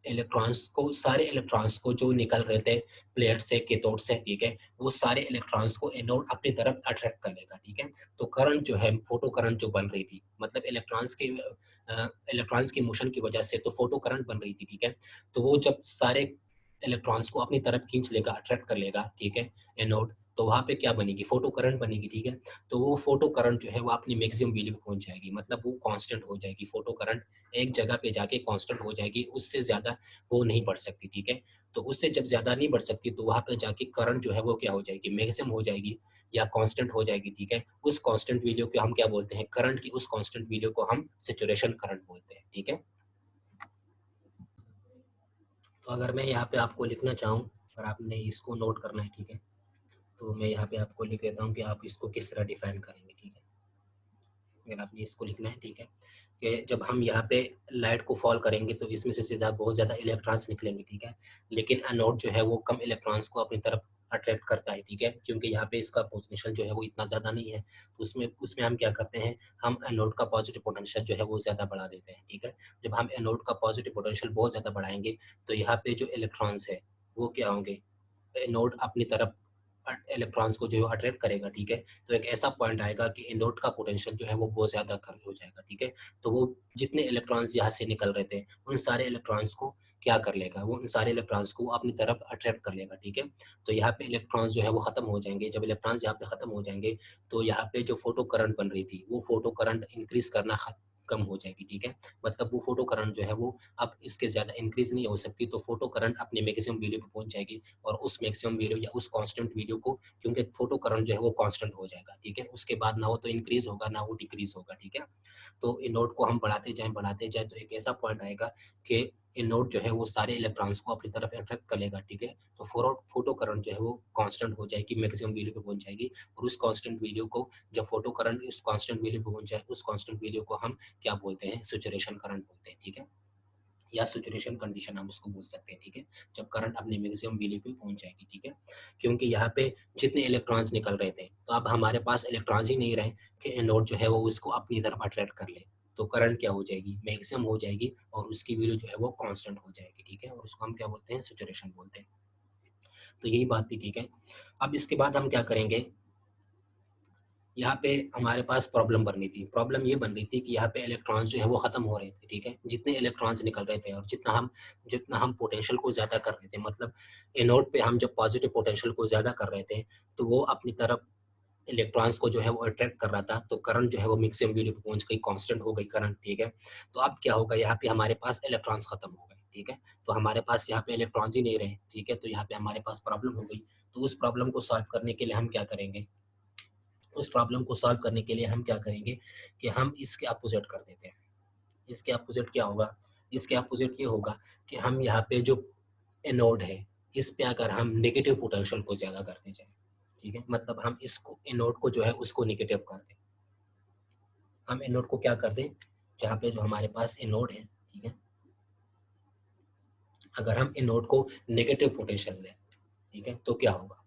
इलेक्ट्रॉन्स को, सारे इलेक्ट्रॉन्स को जो निकल रहे थे प्लेट से, कैथोड से, ठीक है, वो सारे इलेक्ट्रॉन्स को एनोड अपनी तरफ अट्रैक्ट कर लेगा, ठीक है। तो करंट जो है, फोटो करंट जो बन रही थी, मतलब इलेक्ट्रॉन्स की मोशन की वजह से तो फोटो करंट बन रही थी, ठीक है। तो वो जब सारे इलेक्ट्रॉन्स को अपनी तरफ खींच लेगा, अट्रैक्ट कर लेगा, ठीक है, एनोड, तो वहां पे क्या बनेगी, फोटो करंट बनेगी, ठीक है। तो वो फोटो करंट जो है वो अपनी मैक्सिमम वैल्यू पे पहुंच जाएगी, मतलब वो कांस्टेंट हो जाएगी, फोटो करंट एक जगह पे जाके कांस्टेंट हो जाएगी, उससे ज्यादा वो नहीं बढ़ सकती, ठीक है। तो उससे जब ज्यादा नहीं बढ़ सकती तो वहां पे जाके करंट जो है वो क्या हो जाएगी, मैक्सिमम हो जाएगी या कांस्टेंट हो जाएगी, ठीक है। उस कांस्टेंट वैल्यू को हम क्या बोलते हैं, करंट की उस कांस्टेंट वैल्यू को हम सैचुरेशन करंट बोलते हैं, ठीक है। तो अगर मैं यहाँ पे आपको लिखना चाहूँ, अगर आपने इसको नोट करना है, ठीक है, तो मैं यहाँ पे आपको लिख देता हूँ कि आप इसको किस तरह डिफाइन करेंगे, ठीक है। अगर आपने इसको लिखना है, ठीक है, कि जब हम यहाँ पे लाइट को फॉल करेंगे तो इसमें से सीधा बहुत ज़्यादा इलेक्ट्रॉन्स निकलेंगे, ठीक है, लेकिन एनोड जो है वो कम इलेक्ट्रॉन्स को अपनी तरफ अट्रैक्ट करता है, ठीक है, क्योंकि यहाँ पे इसका पोटेंशियल जो है वो इतना ज़्यादा नहीं है, तो उसमें उसमें हम क्या करते हैं, हम एनोड का पॉजिटिव पोटेंशियल जो है वो ज़्यादा बढ़ा देते हैं, ठीक है। जब हम एनोड का पॉजिटिव पोटेंशियल बहुत ज़्यादा बढ़ाएंगे तो यहाँ पे जो इलेक्ट्रॉन्स है वो क्या होंगे, एनोड अपनी तरफ इलेक्ट्रॉन्स को जो है अट्रैक्ट करेगा, ठीक है। तो एक ऐसा पॉइंट आएगा कि एनोड का पोटेंशियल जो है वो बहुत ज़्यादा कम हो जाएगा, ठीक है। तो वो जितने इलेक्ट्रॉन्स यहाँ से निकल रहे थे उन सारे इलेक्ट्रॉन्स को क्या कर लेगा, वो उन सारे इलेक्ट्रॉन्स को अपनी तरफ अट्रैक्ट कर लेगा, ठीक है। तो यहाँ पे इलेक्ट्रॉन्स जो है वो खत्म हो जाएंगे। जब इलेक्ट्रॉन्स यहाँ पे खत्म हो जाएंगे तो यहाँ पे जो फोटो करंट बन रही थी वो फोटो करंट इंक्रीज करना कम हो जाएगी, ठीक है। मतलब वो फोटो करंट जो है वो अब इसके ज्यादा इंक्रीज नहीं हो सकती, तो फोटो करंट अपने मैक्सिमम वैल्यू पे पहुंच जाएगी और उस मैक्सिमम वैल्यू या उस कांस्टेंट वैल्यू को, क्योंकि फोटो करंट जो है वो कांस्टेंट हो जाएगा, ठीक है, उसके बाद ना वो तो इंक्रीज होगा ना वो डिक्रीज होगा, ठीक है। तो इन नोड को हम बढ़ाते जाएं तो एक ऐसा पॉइंट आएगा कि इन नोड जो है वो सारे इलेक्ट्रॉन्स को अपनी तरफ अट्रैक्ट कर लेगा, ठीक है। तो फोटो करंट जो है वो कांस्टेंट हो जाएगी, मैक्सिमम वैल्यू पे पहुंच जाएगी और उस कांस्टेंट वैल्यू को, जब फोटो करंट उस कांस्टेंट वैल्यू पे पहुंच जाए, उस कांस्टेंट वैल्यू को हम क्या बोलते हैं, सैचुरेशन करंट बोलते हैं, ठीक है, या सैचुरेशन कंडीशन हम उसको बोल सकते हैं, ठीक है। जब करंट अपने मैक्सिमम वैल्यू पे पहुंच जाएगी, ठीक है, क्योंकि यहाँ पे जितने इलेक्ट्रॉन्स निकल रहे थे तो अब हमारे पास इलेक्ट्रॉन्स ही नहीं रहे कि एनोड जो है वो उसको अपनी तरफ अट्रैक्ट कर ले, तो करंट क्या हो जाएगी, मैक्सिमम हो जाएगी और उसकी वैल्यू जो है वो कांस्टेंट हो जाएगी, ठीक है, और उसको हम क्या बोलते हैं, सैचुरेशन बोलते हैं। तो यही बात थी, ठीक है। अब इसके बाद हम क्या करेंगे, यहाँ पे हमारे पास प्रॉब्लम बन रही थी। प्रॉब्लम ये बन रही थी कि यहाँ पे इलेक्ट्रॉन्स जो है वो खत्म हो रहे थे, ठीक है। जितने इलेक्ट्रॉन्स निकल रहे थे और जितना हम पोटेंशियल को ज़्यादा कर रहे थे, मतलब एनोड पे हम जब पॉजिटिव पोटेंशियल को ज़्यादा कर रहे थे, तो वो अपनी तरफ इलेक्ट्रॉन्स को जो है वो अट्रैक्ट कर रहा था, तो करंट जो है वो मैक्सिमम वैल्यू पे पहुँच गई, कांस्टेंट हो गई करंट, ठीक है। तो अब क्या होगा, यहाँ पे हमारे पास इलेक्ट्रॉन्स खत्म हो गए, ठीक है। तो हमारे पास यहाँ पे इलेक्ट्रॉन्स ही नहीं रहे, ठीक है। तो यहाँ पे हमारे पास प्रॉब्लम हो गई। तो उस प्रॉब्लम को सॉल्व करने के लिए हम क्या करेंगे, उस प्रॉब्लम को सॉल्व करने के लिए हम क्या करेंगे कि हम इसके अपोजिट कर देते हैं। इसके अपोजिट क्या होगा, इसके अपोजिट ये होगा कि हम यहाँ पे जो एनोड है, इस पे अगर हम नेगेटिव पोटेंशियल को ज़्यादा करते जाएँ, ठीक है। मतलब हम इसको एनोड को जो है उसको नेगेटिव कर दें। हम एनोड को क्या कर दें, जहाँ पे जो हमारे पास एनोड है, ठीक है। अगर हम एनोड को नेगेटिव पोटेंशियल दें, ठीक है, तो क्या होगा,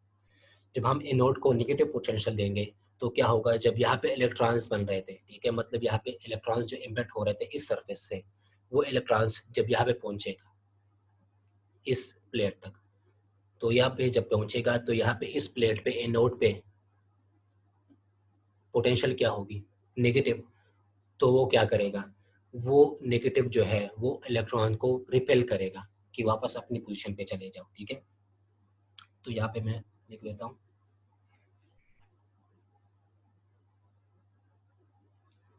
जब हम एनोड को नेगेटिव पोटेंशियल देंगे तो क्या होगा, जब यहाँ पे इलेक्ट्रॉन्स बन रहे थे, ठीक है, मतलब यहाँ पे इलेक्ट्रॉन्स जो इम्पैक्ट हो रहे थे इस सरफेस से, वो इलेक्ट्रॉन्स जब यहाँ पे पहुंचेगा इस प्लेट तक, तो यहाँ पे जब पहुंचेगा तो यहाँ पे इस प्लेट पे एनोड पे पोटेंशियल क्या होगी, नेगेटिव। तो वो क्या करेगा, वो नेगेटिव जो है वो इलेक्ट्रॉन को रिपेल करेगा कि वापस अपनी पोजीशन पे चले जाओ, ठीक है। तो यहाँ पे मैं लिख लेता हूँ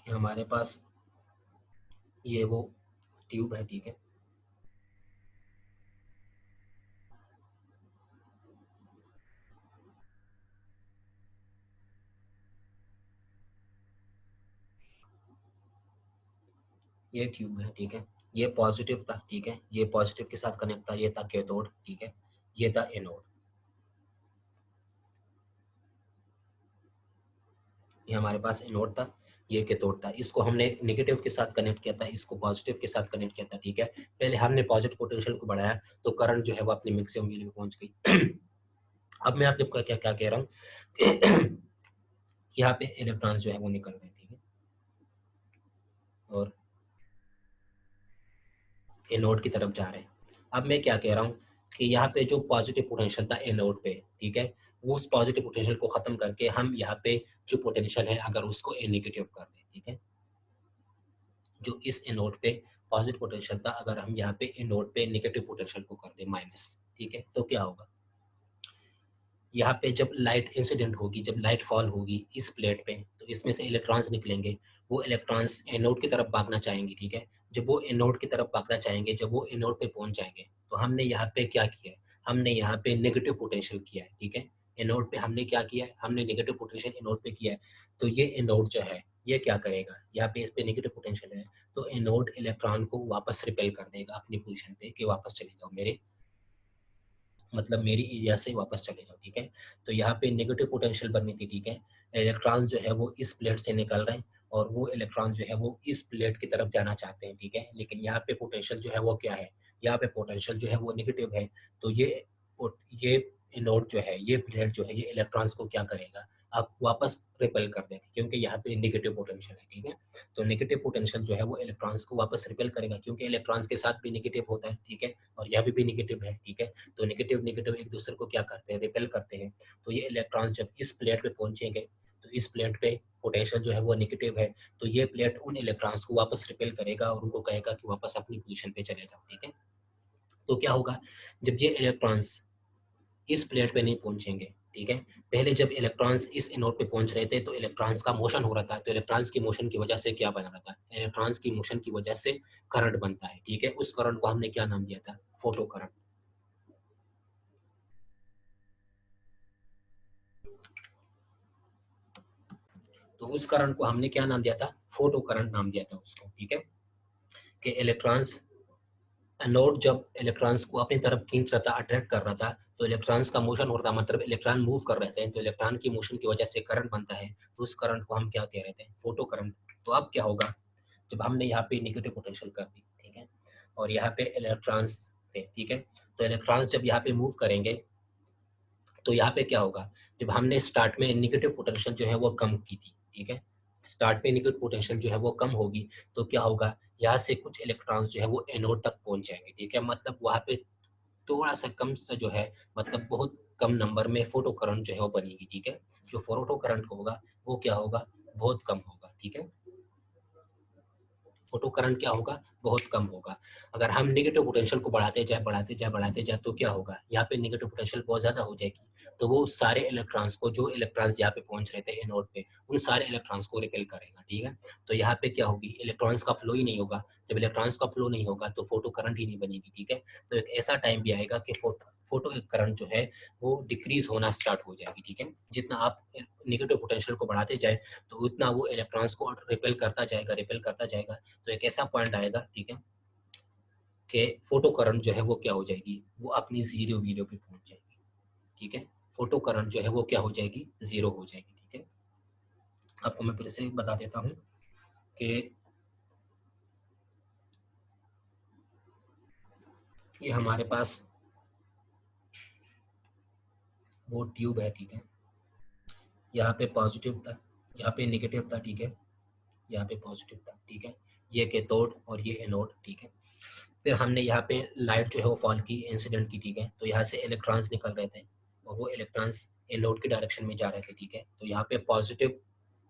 कि हमारे पास ये वो ट्यूब है, ठीक है। ये ट्यूब है, ठीक है। ये पॉजिटिव था, ठीक है, ये पॉजिटिव के साथ कनेक्ट था, ये था कैथोड, ठीक है, ये था एनोड। ये हमारे पास एनोड था, ये कैथोड था। इसको हमने नेगेटिव के साथ कनेक्ट किया था, इसको पॉजिटिव के साथ कनेक्ट किया था, ठीक है। पहले हमने पॉजिटिव पोटेंशियल को बढ़ाया तो करंट जो है वो अपनी मैक्सिमम वैल्यू में पहुंच गई। अब मैं आपको क्या क्या कह रहा हूँ, यहाँ पे इलेक्ट्रॉन्स जो है वो निकल रहे हैं, ठीक है, और एनोड की तरफ जा रहे हैं। अब मैं क्या कह रहा हूँ कि यहाँ पे जो पॉजिटिव पोटेंशियल था एनोड पे, ठीक है, वो उस पॉजिटिव पोटेंशियल को खत्म करके हम यहाँ पे जो पोटेंशियल है अगर उसको ए नेगेटिव कर दें, ठीक है, जो इस एनोड पे पॉजिटिव पोटेंशियल था अगर हम यहाँ पे एनोड पे नेगेटिव पोटेंशियल को कर दें माइनस, ठीक है, तो क्या होगा, यहाँ पे जब लाइट इंसिडेंट होगी, जब लाइट फॉल होगी इस प्लेट पे, तो इसमें से इलेक्ट्रॉन्स निकलेंगे। वो इलेक्ट्रॉन्स एनोड की तरफ भागना चाहेंगे, ठीक है। जब वो एनोड की तरफ भागना चाहेंगे, जब वो एनोड पे पहुंच जाएंगे, तो हमने यहाँ पे क्या किया है, हमने यहाँ पे नेगेटिव पोटेंशियल किया है, ठीक है। एनोड पे हमने क्या किया है, हमने नेगेटिव पोटेंशियल एनोड पे किया है। तो ये एनोड जो है ये क्या करेगा, यहाँ पे इस पे नेगेटिव पोटेंशियल है, तो एनोड इलेक्ट्रॉन को वापस रिपेल कर देगा अपनी पोजिशन पे कि वापस चले जाओ मेरे, मतलब मेरी एरिया से वापस चले जाओ, ठीक है। तो यहाँ पे नेगेटिव पोटेंशियल बननी थी, ठीक है। इलेक्ट्रॉन जो है वो इस प्लेट से निकल रहे हैं और वो इलेक्ट्रॉन जो है वो इस प्लेट की तरफ जाना चाहते हैं, ठीक है। लेकिन यहाँ पे पोटेंशियल जो है वो क्या है, यहाँ पे पोटेंशियल जो है वो नेगेटिव है। तो ये नोड जो है, ये प्लेट जो है, ये इलेक्ट्रॉन्स को क्या करेगा, अब वापस रिपेल कर देगा क्योंकि यहाँ पे नेगेटिव पोटेंशियल है, ठीक है। तो नेगेटिव पोटेंशियल जो है वो इलेक्ट्रॉन्स को वापस रिपेल करेगा क्योंकि इलेक्ट्रॉन्स के साथ भी नेगेटिव होता है, ठीक है, और यहाँ भी नेगेटिव है, ठीक है। तो नेगेटिव नेगेटिव एक दूसरे को क्या करते हैं, रिपेल करते हैं। तो ये इलेक्ट्रॉन्स जब इस प्लेट पे पहुंचेंगे तो इस प्लेट पे पोटेंशियल जो है वो नेगेटिव है, तो ये प्लेट उन इलेक्ट्रॉन्स को वापस रिपेल करेगा और उनको कहेगा कि वापस अपनी पोजीशन पे चले जाओ, ठीक है। तो क्या होगा, जब ये इलेक्ट्रॉन्स इस प्लेट पे नहीं पहुंचेंगे, ठीक है। पहले जब इलेक्ट्रॉन्स इस एनोड पे पहुंच रहे थे तो इलेक्ट्रॉन्स का मोशन हो रहा था, तो इलेक्ट्रॉन्स की मोशन की वजह से क्या बन रहा था, इलेक्ट्रॉन्स की मोशन की वजह से करंट बनता है, ठीक है। उस करंट को हमने क्या नाम दिया था, फोटो करंट। तो उस करंट को हमने क्या नाम दिया था, फोटो करंट नाम दिया था उसको, ठीक है। कि इलेक्ट्रॉन्स, एनोड जब इलेक्ट्रॉन्स को अपनी तरफ खींच रहा था, अट्रैक्ट कर रहा था, तो इलेक्ट्रॉन्स का मोशन हो रहा था, मतलब इलेक्ट्रॉन मूव कर रहे थे, तो इलेक्ट्रॉन की मोशन की वजह से करंट बनता है। तो उस करंट को हम क्या कह रहे थे, फोटो करंट। तो अब क्या होगा, जब हमने यहाँ पे नेगेटिव पोटेंशियल कर दी, ठीक है, और यहाँ पे इलेक्ट्रॉन्स थे, ठीक है, तो इलेक्ट्रॉन्स जब यहाँ पे मूव करेंगे तो यहाँ पे क्या होगा, जब हमने स्टार्ट में नेगेटिव पोटेंशियल जो है वो कम की थी, ठीक है, स्टार्ट में नेगेटिव पोटेंशियल जो है वो कम होगी, तो क्या होगा, यहाँ से कुछ इलेक्ट्रॉन्स जो है वो एनोड तक पहुंच जाएंगे, ठीक है, मतलब वहाँ पे थोड़ा सा कम सा जो है, मतलब बहुत कम नंबर में फोटो करंट जो है वो बनेगी, ठीक है। जो फोटो करंट होगा वो क्या होगा, बहुत कम होगा, ठीक है। फोटो करंट क्या होगा, बहुत कम होगा। अगर हम नेगेटिव पोटेंशियल को बढ़ाते जाए तो क्या होगा, यहाँ पे नेगेटिव पोटेंशियल बहुत ज्यादा हो जाएगी, तो वो सारे इलेक्ट्रॉन्स को, जो इलेक्ट्रॉन्स यहाँ पे पहुंच रहे थे एनोड पे, उन सारे इलेक्ट्रॉन्स को रिपेल करेगा, ठीक है। तो यहाँ पे क्या होगी, इलेक्ट्रॉन्स का फ्लो ही नहीं होगा। जब इलेक्ट्रॉन्स का फ्लो नहीं होगा तो फोटो करंट ही नहीं बनेगी, ठीक है। तो एक ऐसा टाइम भी आएगा कि फोटो करंट जो है वो डिक्रीज होना स्टार्ट हो जाएगी, ठीक है। जितना आप नेगेटिव पोटेंशियल को बढ़ाते जाए तो उतना वो इलेक्ट्रॉन्स को रिपेल करता जाएगा। तो एक ऐसा पॉइंट आएगा, ठीक है, कि फोटो करंट जो है वो क्या हो जाएगी, वो अपनी जीरो वीडियो पे पहुंच जाएगी, ठीक है। फोटो करंट जो है वो क्या हो जाएगी, जीरो हो जाएगी, ठीक है। आपको मैं फिर से बता देता हूँ कि ये हमारे पास वो ट्यूब है, ठीक है। यहाँ पे पॉजिटिव था, यहाँ पे नेगेटिव था, ठीक है। यहाँ पे पॉजिटिव था, ठीक है। ये कैथोड और ये एनोड, ठीक है। फिर हमने यहाँ पे लाइट जो है वो फॉल की, इंसिडेंट की, ठीक है। तो यहाँ से इलेक्ट्रॉन्स निकल रहे थे और वो इलेक्ट्रॉन्स एनोड की डायरेक्शन में जा रहे थे, ठीक है। तो यहाँ पे पॉजिटिव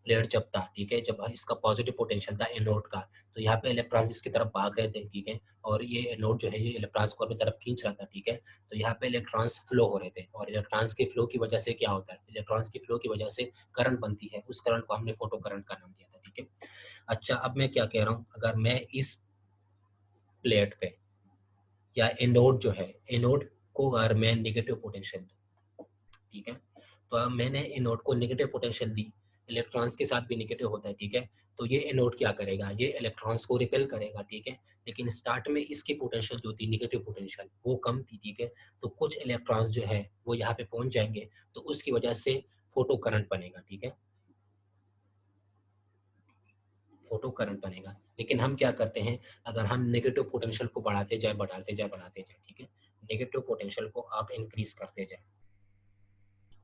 प्लेट जब था, ठीक है, जब इसका पॉजिटिव पोटेंशियल था एनोड का, तो यहाँ पे इलेक्ट्रॉन्स इसकी तरफ भाग रहे थे, ठीक है। और ये एनोड जो है ये इलेक्ट्रॉन्स को अपनी तरफ खींच रहा था, ठीक है। तो यहाँ पे इलेक्ट्रॉन्स फ्लो हो रहे थे और इलेक्ट्रॉन्स के फ्लो की वजह से क्या होता है, इलेक्ट्रॉन्स की फ्लो की वजह से करंट बनती है। उस करंट को हमने फोटो करंट का नाम दिया था, ठीक है। अच्छा, अब मैं क्या कह रहा हूँ, अगर मैं इस प्लेट पे या एनोड जो है, एनोड को अगर मैं नेगेटिव पोटेंशियल दूं, ठीक है। तो अब मैंने एनोड को नेगेटिव पोटेंशियल दी, इलेक्ट्रॉन्स के साथ भी नेगेटिव होता है, ठीक है। तो ये एनोड क्या करेगा, ये इलेक्ट्रॉन्स को रिपेल करेगा, ठीक है। लेकिन स्टार्ट में इसकी पोटेंशियल जो थी, नेगेटिव पोटेंशियल, वो कम थी, ठीक है। तो कुछ इलेक्ट्रॉन्स जो है वो यहाँ पे पहुंच जाएंगे, तो उसकी वजह से फोटो करंट बनेगा, ठीक है। फोटो करंट बनेगा। लेकिन हम क्या करते हैं, अगर हम नेगेटिव पोटेंशियल को बढ़ाते जाए, ठीक है, नेगेटिव पोटेंशियल को आप इंक्रीज करते जाए,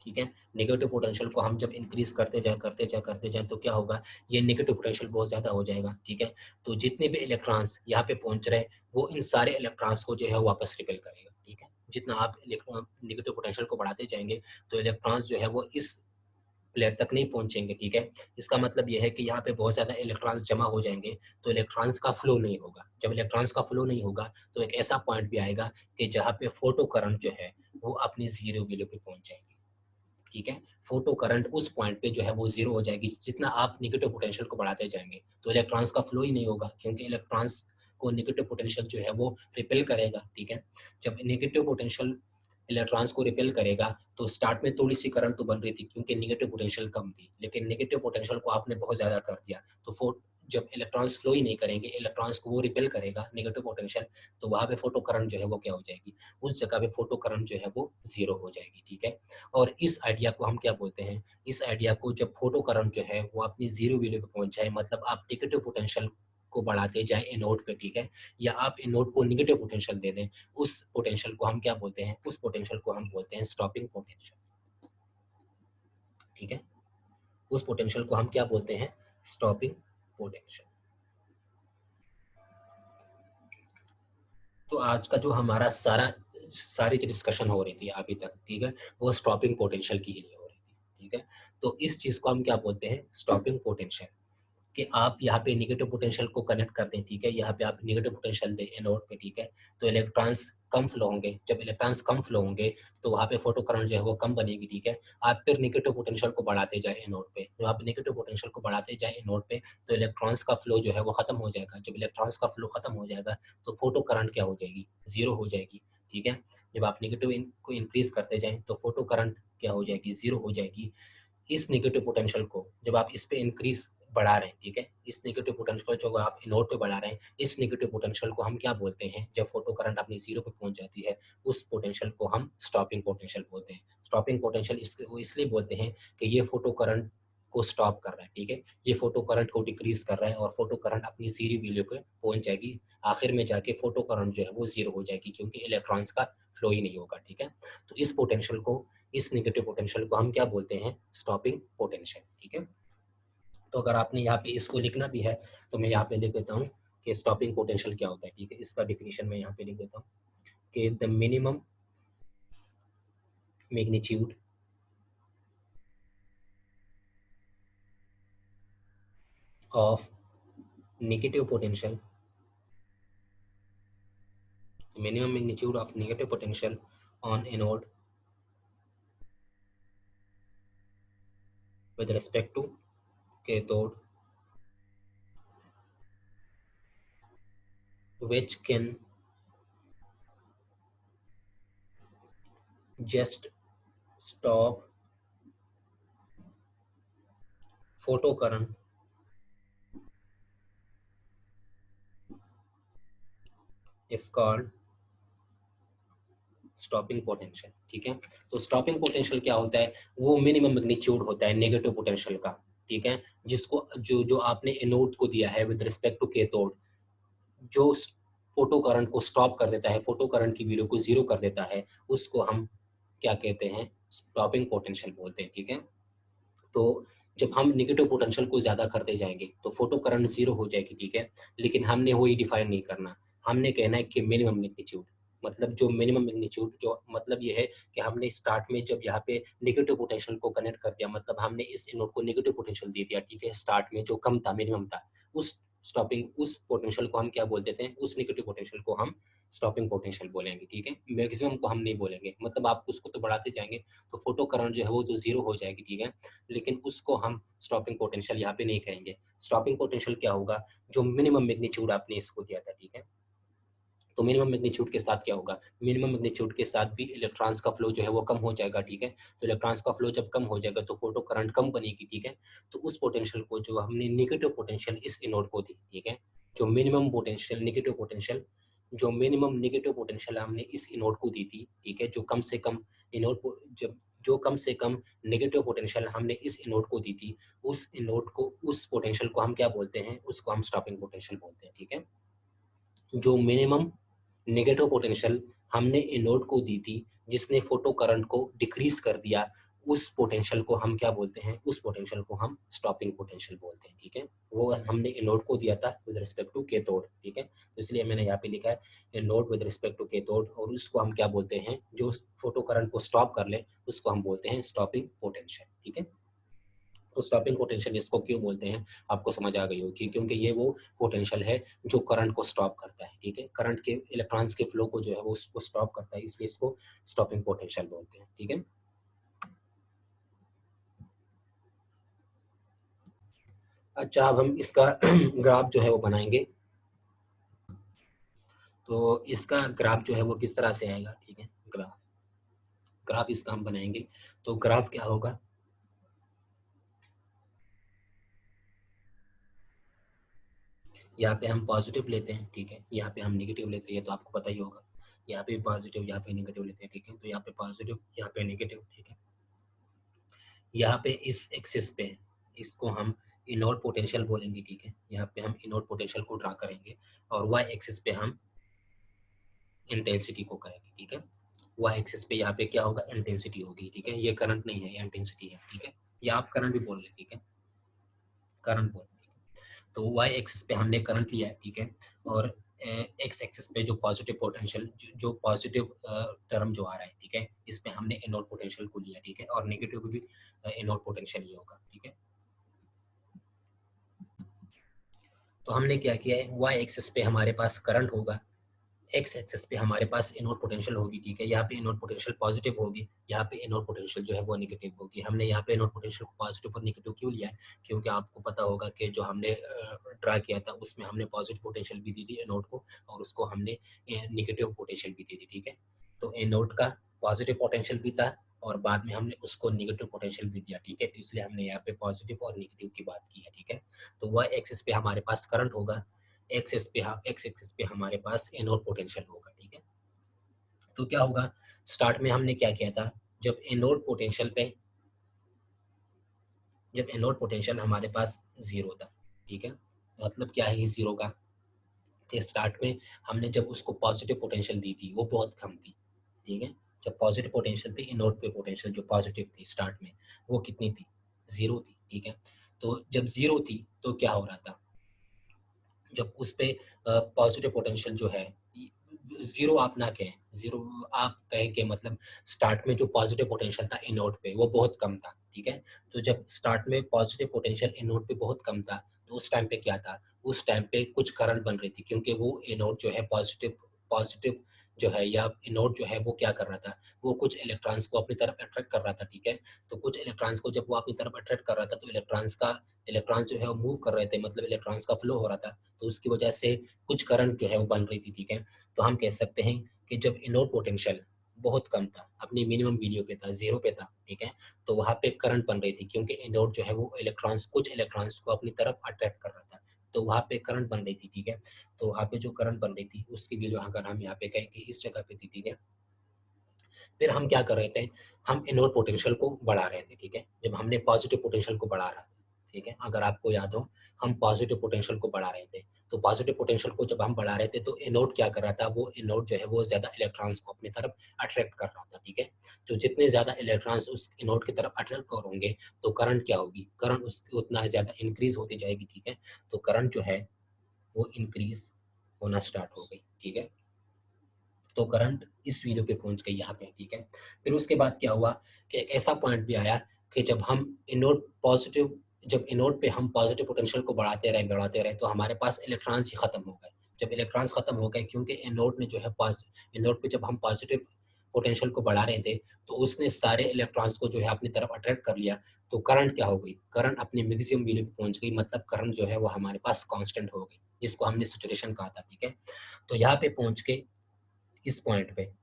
ठीक है। नेगेटिव पोटेंशियल को हम जब इंक्रीज करते जाए तो क्या होगा, ये नेगेटिव पोटेंशियल बहुत ज्यादा हो जाएगा, ठीक है। तो जितने भी इलेक्ट्रॉन्स यहाँ पे पहुंच रहे हैं, वो इन सारे इलेक्ट्रॉन्स को जो है वापस रिपेल करेगा, ठीक है। जितना आप नेगेटिव पोटेंशियल को बढ़ाते जाएंगे तो इलेक्ट्रॉन्स जो है वो इस प्लेट तक नहीं पहुंचेंगे, ठीक है। इसका मतलब यह है कि यहाँ पे बहुत ज्यादा इलेक्ट्रॉन्स जमा हो जाएंगे, तो इलेक्ट्रॉन्स का फ्लो नहीं होगा। जब इलेक्ट्रॉन्स का फ्लो नहीं होगा तो एक ऐसा पॉइंट भी आएगा कि जहाँ पे फोटो करंट जो है वो अपनी जीरो वैल्यू पे पहुंच जाएगी, ठीक है। फोटो करंट उस पॉइंट पे जो है वो जीरो हो जाएगी। जितना आप नेगेटिव पोटेंशियल को बढ़ाते जाएंगे तो इलेक्ट्रॉन्स का फ्लो ही नहीं होगा, क्योंकि इलेक्ट्रॉन्स को नेगेटिव पोटेंशियल जो है वो रिपेल करेगा, ठीक है। जब नेगेटिव पोटेंशियल इलेक्ट्रॉन्स को रिपेल करेगा तो स्टार्ट में थोड़ी सी करंट तो बन रही थी, क्योंकि नेगेटिव पोटेंशियल कम थी। लेकिन नेगेटिव पोटेंशियल को आपने बहुत ज्यादा कर दिया, तो जब इलेक्ट्रॉन्स फ्लो ही नहीं करेंगे, इलेक्ट्रॉन्स को वो रिपेल करेगा नेगेटिव पोटेंशियल, तो वहां पे फोटो करंट जो है वो क्या हो जाएगी, उस जगह पे फोटो करंट जो है वो जीरो हो जाएगी, ठीक है। और इस आइडिया को हम क्या बोलते हैं, इस आइडिया को जब फोटो करंट जो है वो अपनी जीरो वैल्यू पे पहुंच जाए, मतलब आप नेगेटिव पोटेंशियल को बढ़ाते जाए एनोड पे, ठीक है, या आप एनोड को नेगेटिव पोटेंशियल दे दें, उस पोटेंशियल को हम क्या बोलते हैं, उस पोटेंशियल को हम बोलते हैं स्टॉपिंग पोटेंशियल, ठीक है। उस पोटेंशियल को हम क्या बोलते हैं, स्टॉपिंग पोटेंशियल। तो आज का जो हमारा सारी जो डिस्कशन हो रही थी अभी तक, ठीक है, वो स्टॉपिंग पोटेंशियल की ही हो रही थी, ठीक है। तो इस चीज को हम क्या बोलते हैं, स्टॉपिंग पोटेंशियल। कि आप यहाँ पे नेगेटिव पोटेंशियल को कनेक्ट कर दें, ठीक है, यहाँ पे आप नेगेटिव पोटेंशियल दें एनोड पे, ठीक है, तो इलेक्ट्रॉन्स कम फ्लो होंगे। जब इलेक्ट्रॉन्स कम फ्लो होंगे तो वहाँ पे फोटो करंट जो है वो कम बनेगी, ठीक है। आप फिर नेगेटिव पोटेंशियल को बढ़ाते जाए एनोड पे, जब आप नेगेटिव पोटेंशियल को बढ़ाते जाए एनोड पे तो इलेक्ट्रॉन्स का फ्लो जो है वो खत्म हो जाएगा। जब इलेक्ट्रॉन्स का फ्लो खत्म हो जाएगा तो फोटो करंट क्या हो जाएगी, जीरो हो जाएगी, ठीक है। जब आप नेगेटिव को इंक्रीज करते जाएं तो फोटो करंट क्या हो जाएगी, जीरो हो जाएगी। इस नेगेटिव पोटेंशियल को जब आप इस पे इंक्रीज बढ़ा रहे हैं, ठीक है, इस नेगेटिव पोटेंशियल जो आप इनोड पे बढ़ा रहे हैं, इस नेगेटिव पोटेंशियल को हम क्या बोलते हैं, जब फोटो करंट अपनी जीरो पे पहुंच जाती है, उस पोटेंशियल को हम स्टॉपिंग पोटेंशियल बोलते हैं। स्टॉपिंग पोटेंशियल इसलिए बोलते हैं कि ये फोटो करंट को स्टॉप कर रहा है, ठीक है, ये फोटो करंट को डिक्रीज कर रहा है और फोटो करंट अपनी जीरो वैल्यू पे पहुंच जाएगी। आखिर में जाके फोटो करंट जो है वो जीरो हो जाएगी, क्योंकि इलेक्ट्रॉन्स का फ्लो ही नहीं होगा, ठीक है। तो इस नेगेटिव पोटेंशियल को हम क्या बोलते हैं, स्टॉपिंग पोटेंशियल, ठीक है। तो अगर आपने यहाँ पे इसको लिखना भी है तो मैं यहाँ पे लिख देता हूँ कि स्टॉपिंग पोटेंशियल क्या होता है, ठीक है। इसका डिफिनीशन मैं यहाँ पे लिख देता हूँ कि the minimum magnitude of negative potential, minimum magnitude of negative potential on anode with respect to cathode, which can just stop photocurrent is called stopping potential. ठीक है, तो स्टॉपिंग पोटेंशियल क्या होता है, वो मिनिमम मैग्नीट्यूड होता है नेगेटिव पोटेंशियल का। ठीक है, जिसको जो जो आपने एनोड को दिया है विद रिस्पेक्ट टू कैथोड, जो फोटो करंट को स्टॉप कर देता है, फोटो करंट की वैल्यू को जीरो कर देता है, उसको हम क्या कहते हैं, स्टॉपिंग पोटेंशियल बोलते हैं। ठीक है, तो जब हम नेगेटिव पोटेंशियल को ज्यादा करते जाएंगे तो फोटो करंट जीरो हो जाएगी। ठीक है, लेकिन हमने वही डिफाइन नहीं करना, हमने कहना है कि मिनिमम मैग्नीट्यूड, मतलब जो मिनिमम मैग्नीट्यूड, जो मतलब ये है कि हमने स्टार्ट में जब यहाँ पे नेगेटिव पोटेंशियल को कनेक्ट कर दिया, मतलब हमने इस एनोड को नेगेटिव पोटेंशियल दे दिया। ठीक है, स्टार्ट में जो कम था, मिनिमम था, उस स्टॉपिंग उस पोटेंशियल को हम क्या बोल देते हैं, उस नेगेटिव पोटेंशियल को हम स्टॉपिंग पोटेंशियल बोलेंगे। ठीक है, मैक्सिमम को हम नहीं बोलेंगे, मतलब आप उसको तो बढ़ाते जाएंगे तो फोटो करंट जो है वो तो जीरो हो जाएगी। ठीक है, लेकिन उसको हम स्टॉपिंग पोटेंशियल यहाँ पे नहीं कहेंगे। स्टॉपिंग पोटेंशियल क्या होगा, जो मिनिमम मैग्नीट्यूड आपने इसको दिया था। ठीक है, तो मिनिमम मैग्नीट्यूड के साथ क्या होगा, मिनिमम मैग्नीट्यूड के साथ भी इलेक्ट्रॉन्स का फ्लो जो है वो कम हो जाएगा। ठीक है, तो इलेक्ट्रॉन्स का फ्लो जब कम हो जाएगा तो फोटो करंट कम बनेगी। ठीक है, तो उस पोटेंशियल को जो हमने नेगेटिव पोटेंशियल इस एनोड को दी, ठीक है, जो मिनिमम पोटेंशियल नेगेटिव पोटेंशियल, जो मिनिमम नेगेटिव पोटेंशियल हमने इस एनोड को दी थी, ठीक है, जो कम से कम एनोड जब जो कम से कम नेगेटिव पोटेंशियल हमने इस एनोड को दी थी, उस एनोड को, उस पोटेंशियल को हम क्या बोलते हैं, उसको हम स्टॉपिंग पोटेंशियल बोलते हैं। ठीक है, जो मिनिमम नेगेटिव पोटेंशियल हमने एनोड को दी थी, जिसने फोटो करंट को डिक्रीज कर दिया, उस पोटेंशियल को हम क्या बोलते हैं, उस पोटेंशियल को हम स्टॉपिंग पोटेंशियल बोलते हैं। ठीक है, वो हमने एनोड को दिया था विद रिस्पेक्ट टू कैथोड। ठीक है, तो इसलिए मैंने यहाँ पे लिखा है anode with respect to cathode, और उसको हम क्या बोलते हैं, जो फोटो करंट को स्टॉप कर ले उसको हम बोलते हैं स्टॉपिंग पोटेंशियल। ठीक है, तो स्टॉपिंग पोटेंशियल इसको क्यों बोलते हैं, आपको समझ आ गई होगी, क्योंकि ये वो पोटेंशियल है जो करंट को स्टॉप करता है। ठीक है, करंट के इलेक्ट्रॉन्स के फ्लो को जो है वो उसको स्टॉप करता है, इसलिए इसको स्टॉपिंग पोटेंशियल बोलते हैं। ठीक है, अच्छा अब हम इसका ग्राफ जो है वो बनाएंगे। तो इसका ग्राफ जो है वो किस तरह से आएगा, ठीक है, ग्राफ ग्राफ इसका हम बनाएंगे। तो ग्राफ क्या होगा, यहाँ पे हम पॉजिटिव लेते हैं। ठीक है, यहाँ पे हम नेगेटिव लेते हैं, तो आपको पता ही होगा, यहाँ पे पॉजिटिव यहाँ पे नेगेटिव लेते हैं। ठीक है, तो यहाँ पे पॉजिटिव यहाँ पे नेगेटिव। ठीक है, यहाँ पे इस एक्सिस पे इसको हम इनोड पोटेंशियल बोलेंगे। ठीक है, यहाँ पे हम इनोड पोटेंशियल को ड्रा करेंगे, और वाई एक्सिस पे हम इंटेंसिटी को करेंगे। ठीक है, वाई एक्सिस पे यहाँ पे क्या होगा, इंटेंसिटी होगी। ठीक है, ये करंट नहीं है, ये इंटेंसिटी है। ठीक है, या आप करंट भी बोल रहे, ठीक है, करंट बोल रहे। तो वाई एक्सिस पे हमने करंट लिया है। ठीक है, और एक्स एक्सिस पे जो पॉजिटिव पोटेंशियल, जो पॉजिटिव टर्म जो आ रहा है, ठीक है, इस पे हमने एनोड पोटेंशियल को लिया। ठीक है, और नेगेटिव भी एनोड पोटेंशियल ही होगा। ठीक है, तो हमने क्या किया है, वाई एक्सिस पे हमारे पास करंट होगा, एक्स एक्सिस पे हमारे पास एनोड पोटेंशियल होगी। ठीक है, यहाँ पे एनोड पोटेंशियल पॉजिटिव होगी, यहाँ पे एनोड पोटेंशियल जो है वो नेगेटिव होगी। हमने यहाँ पे एनोड पोटेंशियल को पॉजिटिव और नेगेटिव क्यों लिया है, क्योंकि आपको पता होगा कि जो हमने ड्रा किया था उसमें हमने पॉजिटिव पोटेंशियल भी दी थी एनोड को, और उसको हमने नेगेटिव पोटेंशियल भी दी थी। ठीक है, तो एनोड का पॉजिटिव पोटेंशियल भी था, और बाद में हमने उसको नेगेटिव पोटेंशियल भी दिया। ठीक है, तो इसलिए हमने यहाँ पे पॉजिटिव और नेगेटिव की बात की है। ठीक है, तो वह एक्सिस पे हमारे पास करंट होगा, एक्स एक्सिस पे हमारे पास एनोड पोटेंशियल होगा। ठीक है, तो क्या होगा, स्टार्ट में हमने क्या किया था, जब एनोड पोटेंशियल पे जब एनोड पोटेंशियल हमारे पास जीरो था। ठीक है, मतलब क्या है जीरो का, कि स्टार्ट में हमने जब उसको पॉजिटिव पोटेंशियल दी थी वो बहुत कम थी। ठीक है, जब पॉजिटिव पोटेंशियल थी, एनोड पे पोटेंशियल जो पॉजिटिव थी स्टार्ट में, वो कितनी थी, जीरो थी। ठीक है, तो जब जीरो थी तो क्या हो रहा था, जब उस पे पॉजिटिव पोटेंशियल जो है जीरो आप ना कहें, जीरो आप कहें कि मतलब स्टार्ट में जो पॉजिटिव पोटेंशियल था एनोड पे वो बहुत कम था, ठीक है। तो जब स्टार्ट में पॉजिटिव पोटेंशियल एनोड पे बहुत कम था, तो उस टाइम पे क्या था, उस टाइम पे कुछ करंट बन रही थी, क्योंकि वो एनोड जो है पॉजिटिव पॉजिटिव जो है या एनोड जो है वो क्या कर रहा था, वो कुछ इलेक्ट्रॉन्स को अपनी तरफ अट्रैक्ट कर रहा था, ठीक है। तो कुछ इलेक्ट्रॉन्स को जब वो अपनी तरफ अट्रैक्ट कर रहा था, तो इलेक्ट्रॉन्स जो है वो मूव कर रहे थे, मतलब इलेक्ट्रॉन्स का फ्लो हो रहा था, तो उसकी वजह से कुछ करंट जो है वो बन रही थी, ठीक है। तो हम कह सकते हैं कि जब एनोड पोटेंशियल बहुत कम था, अपनी मिनिमम वैल्यू पे था, जीरो पे था, ठीक है, तो वहाँ पे करंट बन रही थी, क्योंकि एनोड जो है वो कुछ इलेक्ट्रॉन्स को अपनी तरफ अट्रैक्ट कर रहा था, तो वहाँ पे करंट बन रही थी, ठीक है। तो वहाँ पे जो करंट बन रही थी उसकी वैल्यू अगर हम यहाँ पे कहें कि इस जगह पे थी, ठीक है। फिर हम क्या कर रहे थे, हम एनोड पोटेंशियल को बढ़ा रहे थे, ठीक है। जब हमने पॉजिटिव पोटेंशियल को बढ़ा रहा था, ठीक है, अगर आपको याद हो, हम पॉजिटिव पोटेंशियल को बढ़ा रहे थे, तो पॉजिटिव पोटेंशियल को जब हम बढ़ा रहे थे, तो एनोड क्या कर रहा था, वो एनोड जो है वो ज्यादा इलेक्ट्रॉन्स को अपनी तरफ अट्रैक्ट कर रहा था, ठीक है। तो जितने ज्यादा इलेक्ट्रॉन्स उस एनोड की तरफ अट्रैक्ट होंगे, तो करंट क्या होगी, करंट उसकी उतना ज्यादा इंक्रीज होती जाएगी, ठीक है। तो करंट जो है वो इंक्रीज होना स्टार्ट हो गई, ठीक है। तो करंट इस वैल्यू पे पहुंच गई यहाँ पे, ठीक है। फिर उसके बाद क्या हुआ कि एक ऐसा पॉइंट भी आया कि जब एनोड पे हम पॉजिटिव पोटेंशियल को बढ़ाते रहे, तो हमारे पास इलेक्ट्रॉन्स ही खत्म हो गए। जब इलेक्ट्रॉन्स खत्म हो गए, क्योंकि एनोड ने जो है एनोड पे जब हम पॉजिटिव पोटेंशियल को बढ़ा रहे थे, तो उसने सारे इलेक्ट्रॉन्स को जो है अपनी तरफ अट्रैक्ट कर लिया। तो करंट क्या हो गई, करंट अपनी मैक्सिमम वैल्यू पे पहुंच गई, मतलब करंट जो है वो हमारे पास कांस्टेंट हो गई, जिसको हमने सैचुरेशन कहा था, ठीक है। तो यहाँ पे पहुंच के इस पॉइंट पे,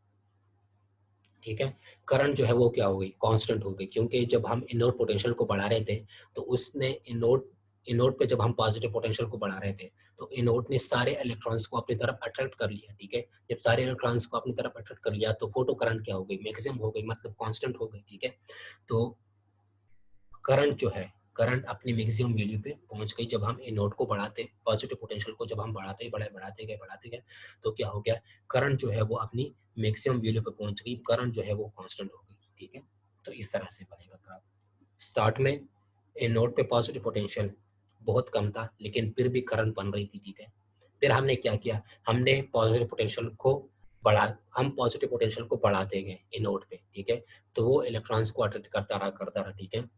ठीक है, करंट जो है वो क्या हो गई, कांस्टेंट हो गई, क्योंकि जब हम इनोड पोटेंशियल को बढ़ा रहे थे, तो उसने इनोड इनोड पे जब हम पॉजिटिव पोटेंशियल को बढ़ा रहे थे, तो इनोड ने सारे इलेक्ट्रॉन्स को अपनी तरफ अट्रैक्ट कर लिया, ठीक है। जब सारे इलेक्ट्रॉन्स को अपनी तरफ अट्रैक्ट कर लिया, तो फोटो करंट क्या हो गई, मैक्सिमम हो गई, मतलब कांस्टेंट हो गई, ठीक है। तो करंट जो है, करंट अपनी मैक्सिमम वैल्यू पे पहुंच गई जब हम एनोड को बढ़ाते, पॉजिटिव पोटेंशियल को जब हम बढ़ाते गए, तो क्या हो गया, करंट जो है वो अपनी मैक्सिमम वैल्यू पे पहुंच गई, करंट जो है वो कांस्टेंट हो गई, ठीक है। तो इस तरह से बनेगा ग्राफ। स्टार्ट में एनोड पे पॉजिटिव पोटेंशियल बहुत कम था, लेकिन फिर भी करंट बन रही थी, ठीक है। फिर हमने क्या किया, हमने पॉजिटिव पोटेंशियल को बढ़ा हम पॉजिटिव पोटेंशियल को बढ़ाते गए एनोड पे, ठीक है। तो वो इलेक्ट्रॉन्स को अट्रैक्ट करता रहा, ठीक है।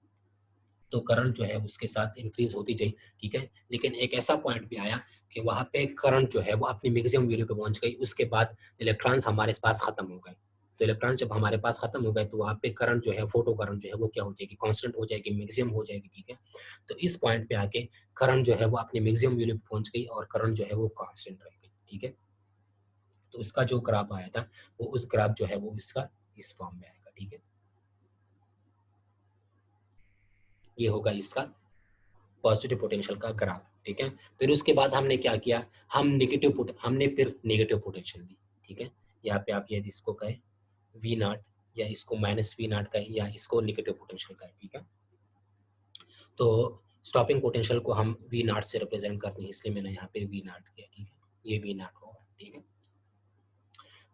तो करंट जो है उसके साथ इंक्रीज होती गई, ठीक है। लेकिन एक ऐसा पॉइंट भी आया कि वहाँ पे करंट जो है वो अपनी मैक्सिमम वैल्यू पे पहुंच गई, उसके बाद इलेक्ट्रॉन्स हमारे पास खत्म हो गए। तो इलेक्ट्रॉन्स जब हमारे पास खत्म हो गए, तो वहाँ पे करंट जो है, फोटो करंट जो है वो क्या हो जाएगी, कांस्टेंट हो जाएगी, मैक्सिमम हो जाएगी, ठीक है। तो इस पॉइंट पे आके करंट जो है वो अपनी मैक्सिमम वैल्यू पे पहुंच गई और करंट जो है वो कांस्टेंट रह गई, ठीक है। तो इसका जो ग्राफ आया था, वो उस ग्राफ जो है वो इसका इस फॉर्म में आएगा, ठीक है। ये होगा इसका पॉजिटिव पोटेंशियल का ग्राफ, ठीक है। फिर उसके बाद हमने क्या किया, हमने फिर नेगेटिव पोटेंशियल दी, ठीक है। यहाँ पे आप यदि इसको कहें वी नॉट, या इसको माइनस वी नॉट कहें, या इसको नेगेटिव पोटेंशियल कहें, ठीक है। तो स्टॉपिंग पोटेंशियल को हम वी नॉट से रिप्रेजेंट करते हैं, इसलिए मैंने यहाँ पे वी नॉट किया, ठीक है। ये वी नॉट होगा, ठीक है।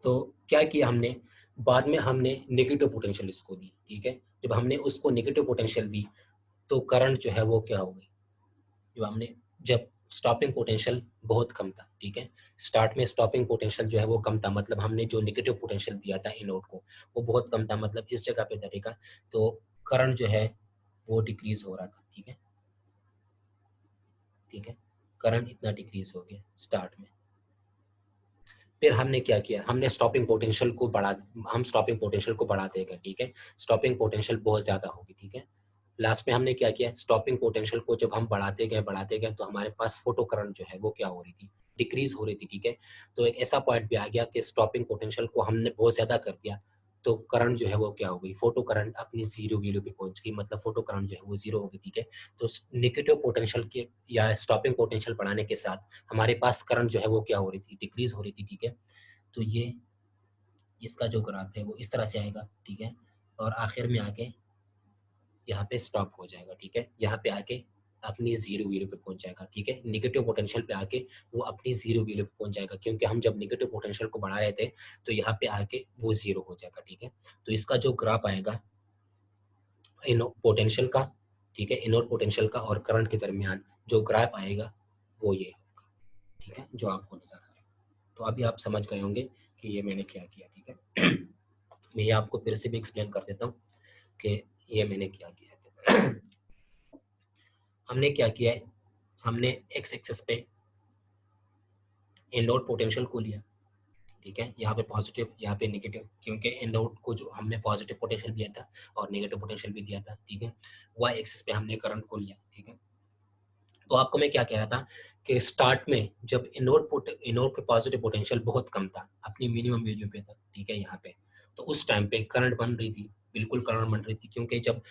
तो क्या किया हमने, बाद में हमने नेगेटिव पोटेंशियल इसको दी, ठीक है। जब हमने उसको नेगेटिव पोटेंशियल दी, तो करंट जो है वो क्या हो गई, जो हमने जब स्टॉपिंग पोटेंशियल बहुत कम था, ठीक है। स्टार्ट में स्टॉपिंग पोटेंशियल जो है वो कम था, मतलब हमने जो नेगेटिव पोटेंशियल दिया था एनोड को, वो बहुत कम था, मतलब इस जगह पे धरेगा, तो करंट जो है वो डिक्रीज हो रहा था, ठीक है, ठीक है। करंट इतना डिक्रीज हो गया स्टार्ट में। फिर हमने क्या किया, हमने स्टॉपिंग पोटेंशियल को बढ़ा हम स्टॉपिंग पोटेंशियल को बढ़ाते गए, ठीक है। स्टॉपिंग पोटेंशियल बहुत ज्यादा होगी, ठीक है। लास्ट में हमने क्या किया, स्टॉपिंग पोटेंशियल को जब हम बढ़ाते गए, तो हमारे पास फोटो करंट जो है वो क्या हो रही थी, डिक्रीज हो रही थी, ठीक है। तो एक ऐसा पॉइंट भी आ गया कि स्टॉपिंग पोटेंशियल को हमने बहुत ज्यादा कर दिया, तो करंट जो है वो क्या हो गई, फोटो करंट अपनी जीरो वैल्यू पे पहुंच गई, मतलब फोटो करंट जो है वो जीरो हो गई, ठीक है। तो नेगेटिव पोटेंशियल के या स्टॉपिंग पोटेंशियल बढ़ाने के साथ हमारे पास करंट जो है वो क्या हो रही थी, डिक्रीज हो रही थी, ठीक है। तो ये इसका जो ग्राफ है वो इस तरह से आएगा, ठीक है। और आखिर में आके यहाँ पे स्टॉप हो जाएगा, ठीक है। यहाँ पे आके अपनी जीरो वैल्यू पे पहुंच जाएगा, ठीक है। नेगेटिव पोटेंशियल पे आके वो अपनी जीरो वैल्यू पे पहुंच जाएगा, क्योंकि हम जब नेगेटिव पोटेंशियल को बढ़ा रहे थे, तो यहाँ पे आके वो जीरो हो जाएगा, ठीक है। तो इसका जो ग्राफ आएगा इनो पोटेंशियल का, ठीक है, इनोड पोटेंशियल का और करंट के दरमियान जो ग्राफ आएगा वो ये होगा, ठीक है, जो आपको नजर आ रहा है। तो अभी आप समझ गए होंगे कि ये मैंने क्या किया, ठीक है। मैं ये आपको फिर से भी एक्सप्लेन कर देता हूँ कि ये मैंने क्या किया है। हमने क्या किया है, हमने एक्स एक्सेस पे एनोड पोटेंशियल को लिया, ठीक है। यहाँ पे पॉजिटिव, यहाँ पे नेगेटिव, क्योंकि एनोड को जो हमने पॉजिटिव पोटेंशियल दिया था और नेगेटिव पोटेंशियल भी दिया था, ठीक है। वाई एक्सिस पे हमने करंट को लिया, ठीक है। तो आपको मैं क्या कह रहा था कि स्टार्ट में जब एनोड पे पॉजिटिव पोटेंशियल बहुत कम था, अपनी मिनिमम वैल्यू पे था, ठीक है, यहाँ पे, तो उस टाइम पे करंट बन रही थी, बिल्कुल करंट बन रही थी, क्योंकि जब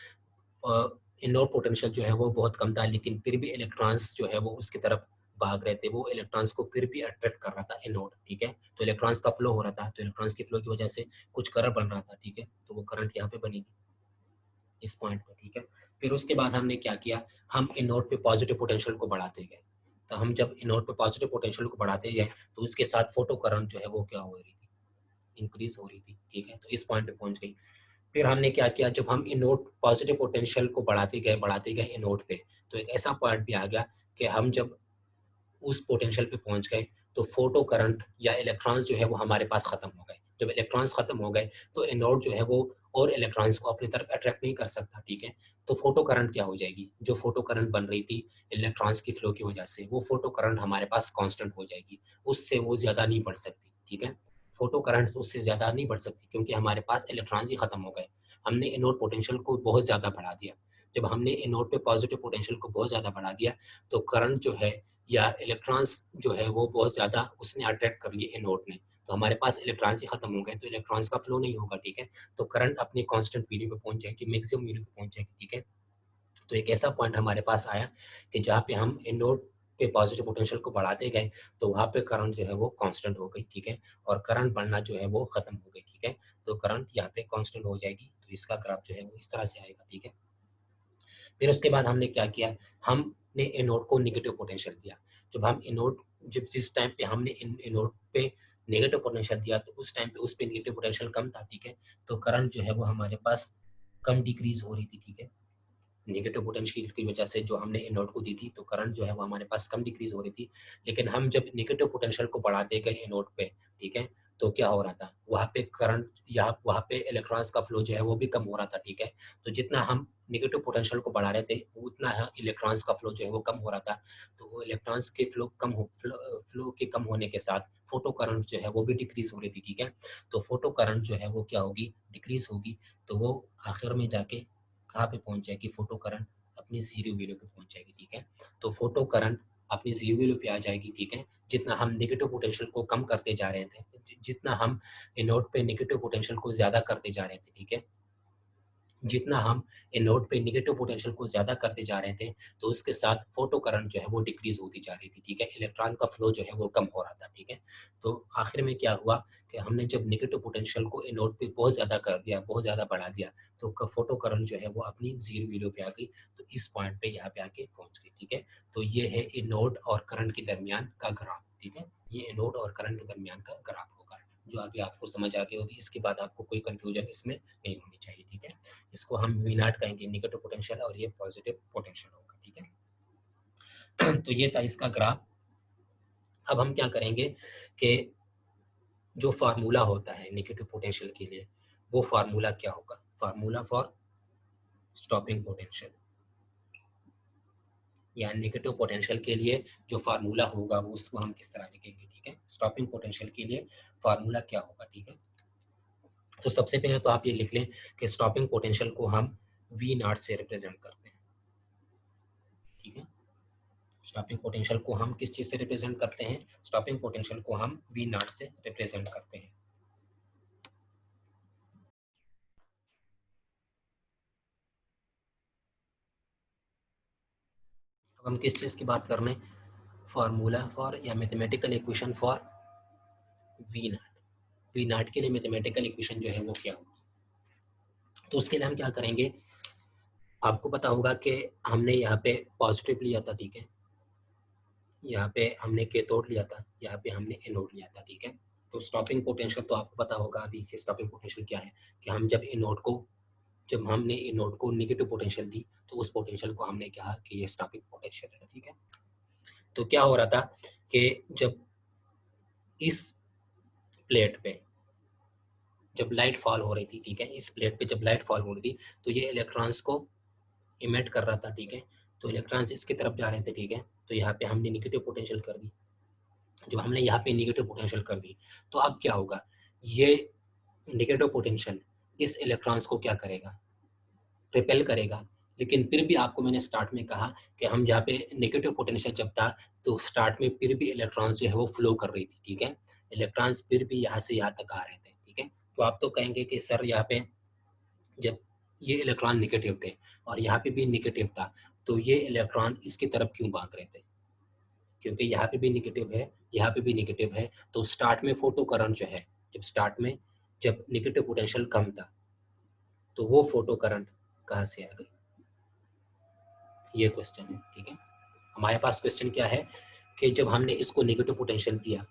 एनोड पोटेंशियल जो है वो बहुत कम था, लेकिन फिर भी इलेक्ट्रॉन्स जो है वो उसकी तरफ भाग रहे थे, वो इलेक्ट्रॉन्स को फिर भी अट्रैक्ट कर रहा था एनोड, ठीक है। तो इलेक्ट्रॉन्स का फ्लो हो रहा था, तो इलेक्ट्रॉन्स के फ्लो की वजह से कुछ करंट बन रहा था, ठीक है। तो वो करंट यहाँ पे बनेगी इस पॉइंट पे, ठीक है। फिर उसके बाद हमने क्या किया, हम एनोड पे पॉजिटिव पोटेंशियल को बढ़ाते गए। तो हम जब एनोड पे पॉजिटिव पोटेंशियल को बढ़ाते गए, तो उसके साथ फोटो करंट जो है वो क्या हो रही थी, इंक्रीज हो रही थी, ठीक है। तो इस पॉइंट पे पहुंच गई। फिर हमने क्या किया, जब हम एनोड पॉजिटिव पोटेंशियल को बढ़ाते गए एनोड पे, तो एक ऐसा पॉइंट भी आ गया कि हम जब उस पोटेंशियल पे पहुंच गए, तो फोटो करंट या इलेक्ट्रॉन्स जो है वो हमारे पास खत्म हो गए। जब इलेक्ट्रॉन्स खत्म हो गए, तो एनोड जो है वो और इलेक्ट्रॉन्स को अपनी तरफ अट्रैक्ट नहीं कर सकता, ठीक है। तो फोटो करंट क्या हो जाएगी, जो फोटो करंट बन रही थी इलेक्ट्रॉन्स की फ्लो की वजह से, वो फोटो करंट हमारे पास कांस्टेंट हो जाएगी, उससे वो ज्यादा नहीं बढ़ सकती, ठीक है। फोटो करंट उससे ज्यादा नहीं बढ़ सकती, क्योंकि हमारे पास इलेक्ट्रॉन्स ही खत्म हो गए। हमने एनोड पोटेंशियल को बहुत ज्यादा बढ़ा दिया। जब हमने एनोड पे पॉजिटिव पोटेंशियल को बहुत ज्यादा बढ़ा दिया, तो करंट जो है या इलेक्ट्रॉन्स जो है वो बहुत ज़्यादा उसने अट्रैक्ट कर लिए एनोड ने, तो हमारे पास इलेक्ट्रॉन्स ही खत्म हो गए, तो इलेक्ट्रॉन्स का फ्लो नहीं होगा, ठीक है। तो करंट अपनी कांस्टेंट वैल्यू पे पहुंच जाएगी, मैक्सिमम वैल्यू पे पहुंच जाएगी, ठीक है। तो एक ऐसा पॉइंट हमारे पास आया कि जहाँ पे हम एनोड पे पॉजिटिव पोटेंशियल को बढ़ाते गए, तो वहाँ पे करंट जो है वो कांस्टेंट हो गई, ठीक है। और करंट बढ़ना जो है वो खत्म हो गई, ठीक है। तो करंट यहाँ पे कांस्टेंट हो जाएगी, तो इसका ग्राफ जो है वो इस तरह से आएगा, ठीक है। फिर उसके बाद हमने क्या किया, हमने एनोड को नेगेटिव पोटेंशियल दिया। जब हम एनोड जब जिस टाइम पे हमने एनोड पे नेगेटिव पोटेंशियल दिया, तो उस टाइम पे उस पे नेगेटिव पोटेंशियल कम था, ठीक है। तो करंट जो है वो हमारे पास कम डिक्रीज हो रही थी, ठीक है। नेगेटिव पोटेंशियल की वजह से जो हमने एनोड को दी थी, तो करंट जो है वो हमारे पास कम डिक्रीज हो रही थी। लेकिन हम जब नेगेटिव पोटेंशियल को बढ़ाते गए एनोड पे, ठीक है, तो क्या हो रहा था, वहाँ पे करंट या वहाँ पे इलेक्ट्रॉन्स का फ्लो जो है वो भी कम हो रहा था, ठीक है। तो जितना हम नेगेटिव पोटेंशियल को बढ़ा रहे थे, उतना इलेक्ट्रॉन्स का फ्लो जो है वो कम हो रहा था। तो वो इलेक्ट्रॉन्स के फ्लो के कम होने के साथ फोटो करंट जो है वो भी डिक्रीज हो रही थी, ठीक है। तो फोटो करंट जो है वो क्या होगी, डिक्रीज होगी। तो वो आखिर में जाके कहाँ पे पहुंच जाएगी, फोटो करंट अपनी जीरो वैल्यू पे पहुंच जाएगी, ठीक है। तो फोटो करंट अपनी जीरो वैल्यू पे आ जाएगी, ठीक है। जितना हम नेगेटिव पोटेंशियल को कम करते जा रहे थे, जितना हम एनोड पे नेगेटिव पोटेंशियल को ज्यादा करते जा रहे थे, ठीक है, जितना हम एनोड पे नेगेटिव पोटेंशियल को ज्यादा करते जा रहे थे, तो उसके साथ फोटो करंट जो है वो डिक्रीज होती जा रही थी, ठीक है। इलेक्ट्रॉन का फ्लो जो है वो कम हो रहा था, ठीक है। तो आखिर में क्या हुआ कि हमने जब नेगेटिव पोटेंशियल को एनोड पे बहुत ज्यादा कर दिया, बहुत ज्यादा बढ़ा दिया, तो फोटो करंट जो है वो अपनी जीरो वैल्यू पे आ गई। तो इस पॉइंट पे यहाँ पे आके पहुंच गई, ठीक है। तो ये है एनोड और करंट के दरमियान का ग्राफ, ठीक है। ये एनोड और करंट के दरमियान का ग्राफ होगा, जो अभी आपको समझ आ गई होगी। इसके बाद आपको कोई कंफ्यूजन इसमें नहीं होनी चाहिए, ठीक है। इसको हम वी नॉट कहेंगे, नेगेटिव पोटेंशियल, और ये पॉजिटिव पोटेंशियल होगा, ठीक है। तो ये था इसका ग्राफ। अब हम क्या करेंगे कि जो फार्मूला होता है नेगेटिव पोटेंशियल के लिए, वो फार्मूला क्या होगा, फार्मूला फॉर स्टॉपिंग पोटेंशियल, या नेगेटिव पोटेंशियल के लिए जो फार्मूला होगा वो उसको हम किस तरह लिखेंगे, ठीक है। स्टॉपिंग पोटेंशियल के लिए फार्मूला क्या होगा, ठीक है। तो सबसे पहले तो आप ये लिख लें कि स्टॉपिंग पोटेंशियल को हम वी नॉट से रिप्रेजेंट करते हैं, ठीक है। स्टॉपिंग पोटेंशियल को हम किस चीज से रिप्रेजेंट करते हैं, स्टॉपिंग पोटेंशियल को हम वी नॉट से रिप्रेजेंट करते हैं। अब हम किस चीज की बात कर रहे हैं, फार्मूला फॉर या mathematical equation for V nought. V nought के लिए मैथमेटिकल इक्वेशन जो है वो क्या होगी, तो उसके लिए हम क्या करेंगे, आपको पता होगा कि हमने यहाँ पे पॉजिटिव लिया था, ठीक है, यहाँ पे हमने कैथोड लिया था, यहाँ पे हमने एनोड लिया था, ठीक है। तो स्टॉपिंग पोटेंशियल तो आपको पता होगा अभी कि स्टॉपिंग पोटेंशियल क्या है, कि हम जब हमने एनोड को नेगेटिव पोटेंशियल दी, तो उस पोटेंशियल को हमने कहा कि ये स्टॉपिंग पोटेंशियल है, ठीक है। तो क्या हो रहा था कि जब इस प्लेट पे जब लाइट फॉल हो रही थी, ठीक है, इस प्लेट पे जब लाइट फॉल हो रही थी तो ये इलेक्ट्रॉन्स को इमिट कर रहा था, ठीक है। तो इलेक्ट्रॉन्स इसकी तरफ जा रहे थे, ठीक है। तो यहाँ पे हमने नेगेटिव पोटेंशियल कर दी। जब हमने यहाँ पे नेगेटिव पोटेंशियल कर दी तो अब क्या होगा, ये नेगेटिव पोटेंशियल इस इलेक्ट्रॉन्स को क्या करेगा, रिपेल करेगा। लेकिन फिर भी आपको मैंने स्टार्ट में कहा कि हम जहाँ पे नेगेटिव पोटेंशियल जब था तो स्टार्ट में फिर भी इलेक्ट्रॉन्स जो है वो फ्लो कर रही थी, ठीक है। इलेक्ट्रॉन्स फिर भी यहाँ से यहाँ तक आ रहे थे, ठीक है। तो आप तो कहेंगे कि सर यहाँ पे जब ये इलेक्ट्रॉन नेगेटिव थे और यहाँ पे भी नेगेटिव था तो ये इलेक्ट्रॉन इसकी तरफ क्यों भाग रहे थे, क्योंकि यहाँ पे भी नेगेटिव है, यहाँ पे भी नेगेटिव है। तो स्टार्ट में फोटो करंट जो है, जब स्टार्ट में जब नेगेटिव पोटेंशियल कम था तो वो फोटो करंट कहाँ से आ गई, ये क्वेश्चन है, ठीक है। हमारे पास क्वेश्चन क्या है कि जब हमने इसको नेगेटिव पोटेंशियल दिया,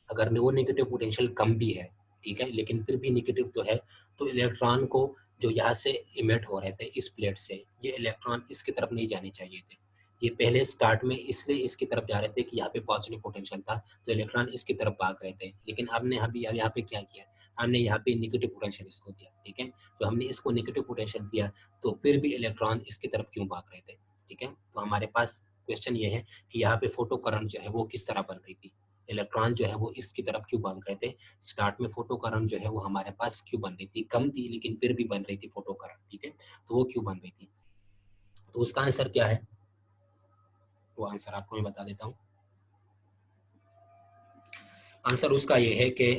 अगर वो नेगेटिव पोटेंशियल कम भी है, ठीक है, लेकिन फिर भी नेगेटिव तो है, तो इलेक्ट्रॉन को जो यहाँ से इमिट हो रहे थे इस प्लेट से, ये इलेक्ट्रॉन इसकी तरफ नहीं जाने चाहिए थे। ये पहले स्टार्ट में इसलिए इसकी तरफ जा रहे थे कि यहाँ पे पॉजिटिव पोटेंशियल था तो इलेक्ट्रॉन इसकी तरफ भाग रहे थे। लेकिन हमने अभी यहाँ पे क्या किया, हमने यहाँ पे नेगेटिव पोटेंशियल इसको दिया, ठीक है। तो हमने इसको नेगेटिव पोटेंशियल दिया तो फिर भी इलेक्ट्रॉन इसकी तरफ क्यों भाग रहे थे, ठीक है। तो हमारे पास क्वेश्चन ये है कि यहाँ पे फोटो करंट जो है वो किस तरह बन रही थी, इलेक्ट्रॉन जो है वो इसकी तरफ क्यों भाग रहे थे। स्टार्ट में फोटो करंट जो है वो हमारे पास क्यों बन रही थी, कम थी लेकिन फिर भी बन रही थी फोटो करंट, ठीक है। तो वो क्यों बन रही थी, तो उसका आंसर क्या है, वो आंसर आपको मैं बता देता हूँ। आंसर उसका ये है कि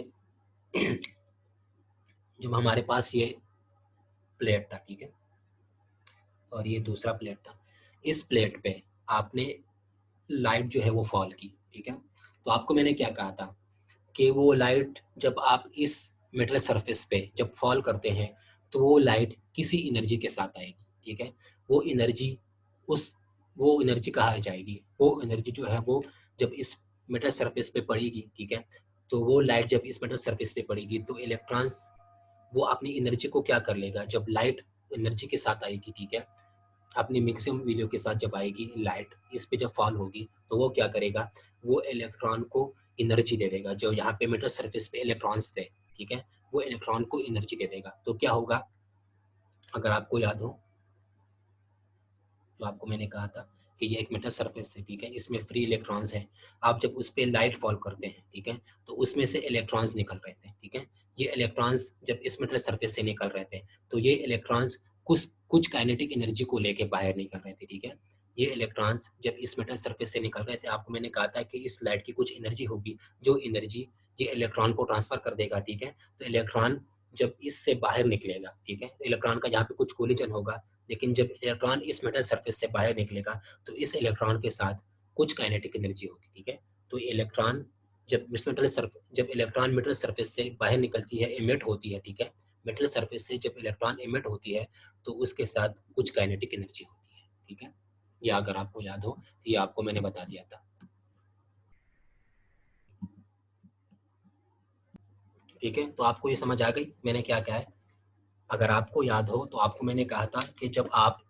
जब हमारे पास ये प्लेट था, ठीक है, और ये दूसरा प्लेट था, इस प्लेट पे आपने लाइट जो है वो फॉल की, ठीक है। तो आपको मैंने क्या कहा था कि वो लाइट जब आप इस मेटल सरफेस पे जब फॉल करते हैं तो वो लाइट किसी एनर्जी के साथ आएगी, ठीक है। वो एनर्जी उस वो एनर्जी कहाँ जाएगी, वो एनर्जी जो है वो जब इस मेटल सरफेस पे पड़ेगी, ठीक है। तो वो लाइट जब इस मेटल सरफेस पे पड़ेगी तो इलेक्ट्रॉन्स वो अपनी एनर्जी को क्या कर लेगा, जब लाइट एनर्जी के साथ आएगी, ठीक है, अपनी मैक्सिमम वैल्यू के साथ जब आएगी लाइट इस पे जब फॉल होगी तो वो क्या करेगा, वो इलेक्ट्रॉन को एनर्जी दे देगा। जो यहाँ पे मेटल सरफेस पे इलेक्ट्रॉन्स थे, ठीक है, वो इलेक्ट्रॉन को एनर्जी दे देगा। तो क्या होगा, अगर आपको याद हो तो आपको मैंने कहा था कि ये एक मेटल सरफेस है, ठीक है, इसमें फ्री इलेक्ट्रॉन्स हैं। आप जब उस पर लाइट फॉल करते हैं, ठीक है, तो उसमें से इलेक्ट्रॉन्स निकल रहे थे, ठीक है। ये इलेक्ट्रॉन्स जब इस मेटल सरफेस से निकल रहे थे तो ये इलेक्ट्रॉन्स कुछ कुछ काइनेटिक एनर्जी को लेके बाहर निकल रहे थे, ठीक है। ये इलेक्ट्रॉन्स जब इस मेटल सरफेस से निकल रहे थे, आपको मैंने कहा था कि इस लाइट की कुछ एनर्जी होगी, जो एनर्जी ये इलेक्ट्रॉन को ट्रांसफर कर देगा, ठीक है। तो इलेक्ट्रॉन जब इससे बाहर निकलेगा, ठीक है, इलेक्ट्रॉन का यहाँ पे कुछ कोलिजन होगा, लेकिन जब इलेक्ट्रॉन इस मेटल सरफेस से बाहर निकलेगा तो इस इलेक्ट्रॉन के साथ कुछ काइनेटिक एनर्जी होगी, ठीक है। तो इलेक्ट्रॉन जब इलेक्ट्रॉन मेटल सरफेस से बाहर निकलती है, इमिट होती है, ठीक है, मेटल सरफेस से जब इलेक्ट्रॉन इमिट होती है तो उसके साथ कुछ काइनेटिक एनर्जी होती है, ठीक है। ये अगर आपको याद हो तो ये आपको मैंने बता दिया था, ठीक है। तो आपको ये समझ आ गई मैंने क्या क्या है। अगर आपको याद हो तो आपको मैंने कहा था कि जब आप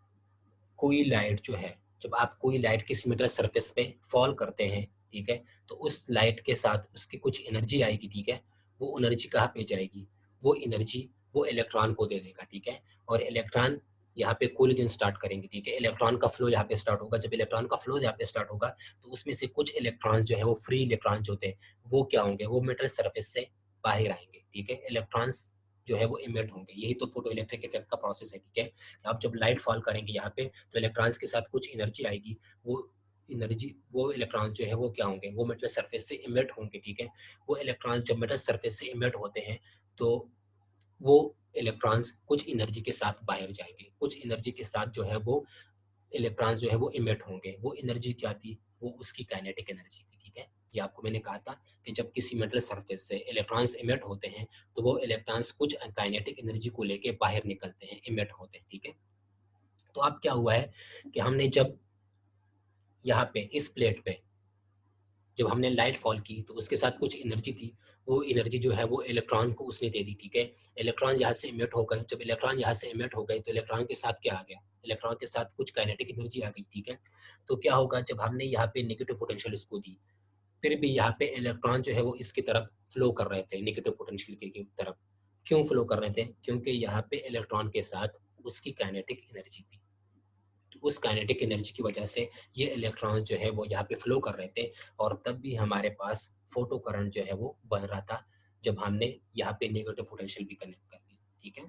कोई लाइट जो है, जब आप कोई लाइट किसी मेटल सरफेस पे फॉल करते हैं, ठीक है, तो उस लाइट के साथ उसकी कुछ एनर्जी आएगी, ठीक है। वो एनर्जी कहाँ पे जाएगी, वो एनर्जी वो इलेक्ट्रॉन को दे देगा, ठीक है। और इलेक्ट्रॉन यहाँ पे कोलिजन स्टार्ट करेंगे, ठीक है, इलेक्ट्रॉन का फ्लो यहाँ पे स्टार्ट होगा। जब इलेक्ट्रॉन का फ्लो यहाँ पे स्टार्ट होगा तो उसमें से कुछ इलेक्ट्रॉन्स जो है वो फ्री इलेक्ट्रॉन जो होते हैं वो क्या होंगे, वो मेटल सरफेस से बाहर आएंगे, ठीक है। इलेक्ट्रॉन्स जो है वो इमिट होंगे, यही तो फोटो इलेक्ट्रिक इफेक्ट का प्रोसेस है, ठीक है। आप जब लाइट फॉल करेंगे यहाँ पे तो इलेक्ट्रॉन्स के साथ कुछ एनर्जी आएगी, वो एनर्जी वो इलेक्ट्रॉन्स जो है वो क्या होंगे, वो मेटल सरफेस से इमिट होंगे, ठीक है। वो इलेक्ट्रॉन्स जब मेटल सरफेस से इमिट होते हैं तो वो इलेक्ट्रॉन्स कुछ एनर्जी के साथ बाहर जाएंगे, कुछ एनर्जी के साथ जो है वो इलेक्ट्रॉन्स जो है वो इमिट होंगे। वो एनर्जी क्या थी, वो उसकी काइनेटिक एनर्जी थी, ठीक है। ये आपको मैंने कहा था कि जब किसी मेटल सरफेस से इलेक्ट्रॉन्स इमिट होते हैं तो वो इलेक्ट्रॉन्स कुछ काइनेटिक एनर्जी को लेके बाहर निकलते हैं, इमिट होते हैं, ठीक है। तो अब क्या हुआ है कि हमने जब यहाँ पे इस प्लेट पे जब हमने लाइट फॉल की तो उसके साथ कुछ एनर्जी थी, वो एनर्जी जो है वो इलेक्ट्रॉन को उसने दे दी, ठीक है। इलेक्ट्रॉन यहाँ से इमिट हो गए, जब इलेक्ट्रॉन यहाँ से इमिट हो गए तो इलेक्ट्रॉन के साथ क्या आ गया, इलेक्ट्रॉन के साथ कुछ काइनेटिक एनर्जी आ गई, ठीक है। तो क्या होगा, जब हमने यहाँ पे नेगेटिव पोटेंशियल इसको दी, फिर भी यहाँ पे इलेक्ट्रॉन जो है वो इसकी तरफ फ्लो कर रहे थे, नेगेटिव पोटेंशियल की तरफ। क्यों फ्लो कर रहे थे? क्योंकि यहाँ पे इलेक्ट्रॉन के साथ उसकी काइनेटिक एनर्जी थी। उस काइनेटिक एनर्जी की वजह से ये इलेक्ट्रॉन जो है वो यहाँ पे फ्लो कर रहे थे, और तब भी हमारे पास फोटो करंट जो है वो बन रहा था, जब हमने यहाँ पे नेगेटिव पोटेंशियल भी कनेक्ट कर दी। ठीक है,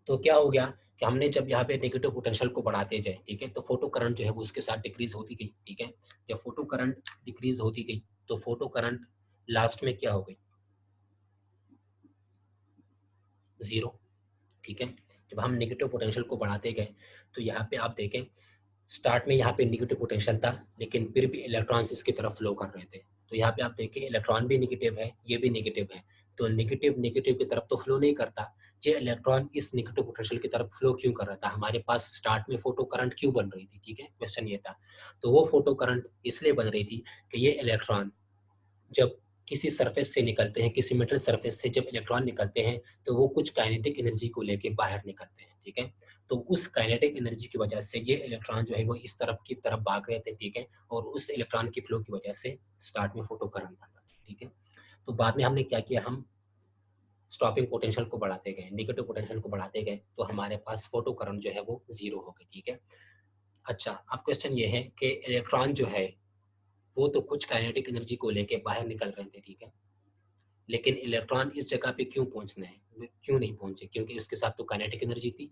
तो क्या हो गया कि हमने जब यहाँ पे नेगेटिव पोटेंशियल को बढ़ाते जाए, ठीक है, तो फोटो करंट जो है वो उसके साथ डिक्रीज होती गई। ठीक है, जब फोटो करंट डिक्रीज होती गई तो फोटो करंट लास्ट में क्या हो गई? जीरो। ठीक है, जब हम नेगेटिव पोटेंशियल को बढ़ाते गए तो यहाँ पे आप देखें, स्टार्ट में यहाँ पे नेगेटिव पोटेंशियल था, लेकिन फिर भी इलेक्ट्रॉन्स इसकी तरफ फ्लो कर रहे थे। तो यहाँ पे आप देखिए, इलेक्ट्रॉन भी नेगेटिव है, ये भी नेगेटिव है, तो नेगेटिव नेगेटिव की तरफ तो फ्लो नहीं करता। ये इलेक्ट्रॉन इस नेगेटिव पोटेंशियल की तरफ फ्लो क्यों कर रहा था? हमारे पास स्टार्ट में फोटो करंट क्यों बन रही थी? ठीक है, क्वेश्चन ये था। तो वो फोटो करंट इसलिए बन रही थी कि ये इलेक्ट्रॉन जब किसी सरफेस से निकलते हैं, किसी मेटल सरफेस से जब इलेक्ट्रॉन निकलते हैं, तो वो कुछ काइनेटिक एनर्जी को लेके बाहर निकलते हैं। ठीक है, तो उस काइनेटिक एनर्जी की वजह से ये इलेक्ट्रॉन जो है वो इस तरफ की तरफ भाग रहे थे। ठीक है, और उस इलेक्ट्रॉन की फ्लो की वजह से स्टार्ट में फोटो करंट बन रहा था। ठीक है, तो बाद में हमने क्या किया, हम स्टॉपिंग पोटेंशियल को बढ़ाते गए, नेगेटिव पोटेंशियल को बढ़ाते गए, तो हमारे पास फोटो करंट जो है वो जीरो हो गई। ठीक है, अच्छा, अब क्वेश्चन ये है कि इलेक्ट्रॉन जो है वो तो कुछ काइनेटिक एनर्जी को लेके बाहर निकल रहे थे। ठीक है, लेकिन इलेक्ट्रॉन इस जगह पे क्यों पहुंचना है, वे क्यों नहीं पहुंचे? क्योंकि उसके साथ तो काइनेटिक एनर्जी थी।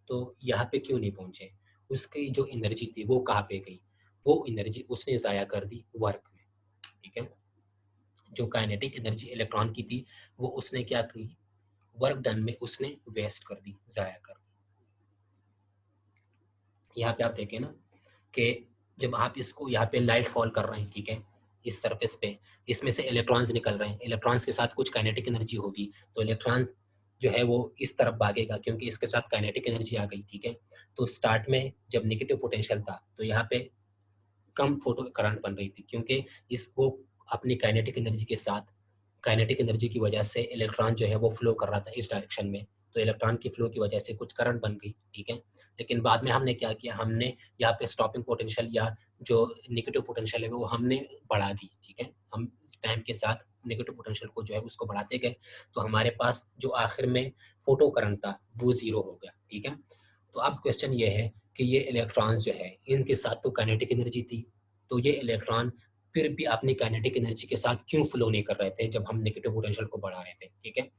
तो यहाँ पे क्यों नहीं पहुंचे? उसकी जो एनर्जी थी वो कहाँ पे गई? वो एनर्जी उसने जाया कर दी वर्क में। ठीक है, जो काइनेटिक एनर्जी इलेक्ट्रॉन की थी वो उसने क्या की? वर्क डन में उसने वेस्ट कर दी, जाया कर दी। यहाँ पे आप देखें ना कि जब आप इसको यहाँ पे लाइट फॉल कर रहे हैं, ठीक है, इस सरफेस पे, इसमें से इलेक्ट्रॉन्स निकल रहे हैं, इलेक्ट्रॉन्स के साथ कुछ काइनेटिक एनर्जी होगी, तो इलेक्ट्रॉन जो है वो इस तरफ भागेगा क्योंकि इसके साथ काइनेटिक एनर्जी आ गई। ठीक है, तो स्टार्ट में जब नेगेटिव पोटेंशियल था तो यहाँ पे कम फोटो करंट बन रही थी, क्योंकि इसको अपनी काइनेटिक एनर्जी के साथ, काइनेटिक एनर्जी की वजह से इलेक्ट्रॉन जो है वो फ्लो कर रहा था इस डायरेक्शन में, तो इलेक्ट्रॉन की फ्लो की वजह से कुछ करंट बन गई। ठीक है, लेकिन बाद में हमने क्या किया, हमने यहाँ पे स्टॉपिंग पोटेंशियल या जो नेगेटिव पोटेंशियल है वो हमने बढ़ा दी। ठीक है, हम इस टाइम के साथ नेगेटिव पोटेंशियल को जो है उसको बढ़ाते गए, तो हमारे पास जो आखिर में फोटो करंट था वो जीरो हो गया। ठीक है, तो अब क्वेश्चन ये है कि ये इलेक्ट्रॉन्स जो है इनके साथ तो काइनेटिक एनर्जी थी, तो ये इलेक्ट्रॉन फिर भी अपनी काइनेटिक एनर्जी के साथ क्यों फ्लो नहीं कर रहे थे जब हम नेगेटिव पोटेंशियल को बढ़ा रहे थे? ठीक है,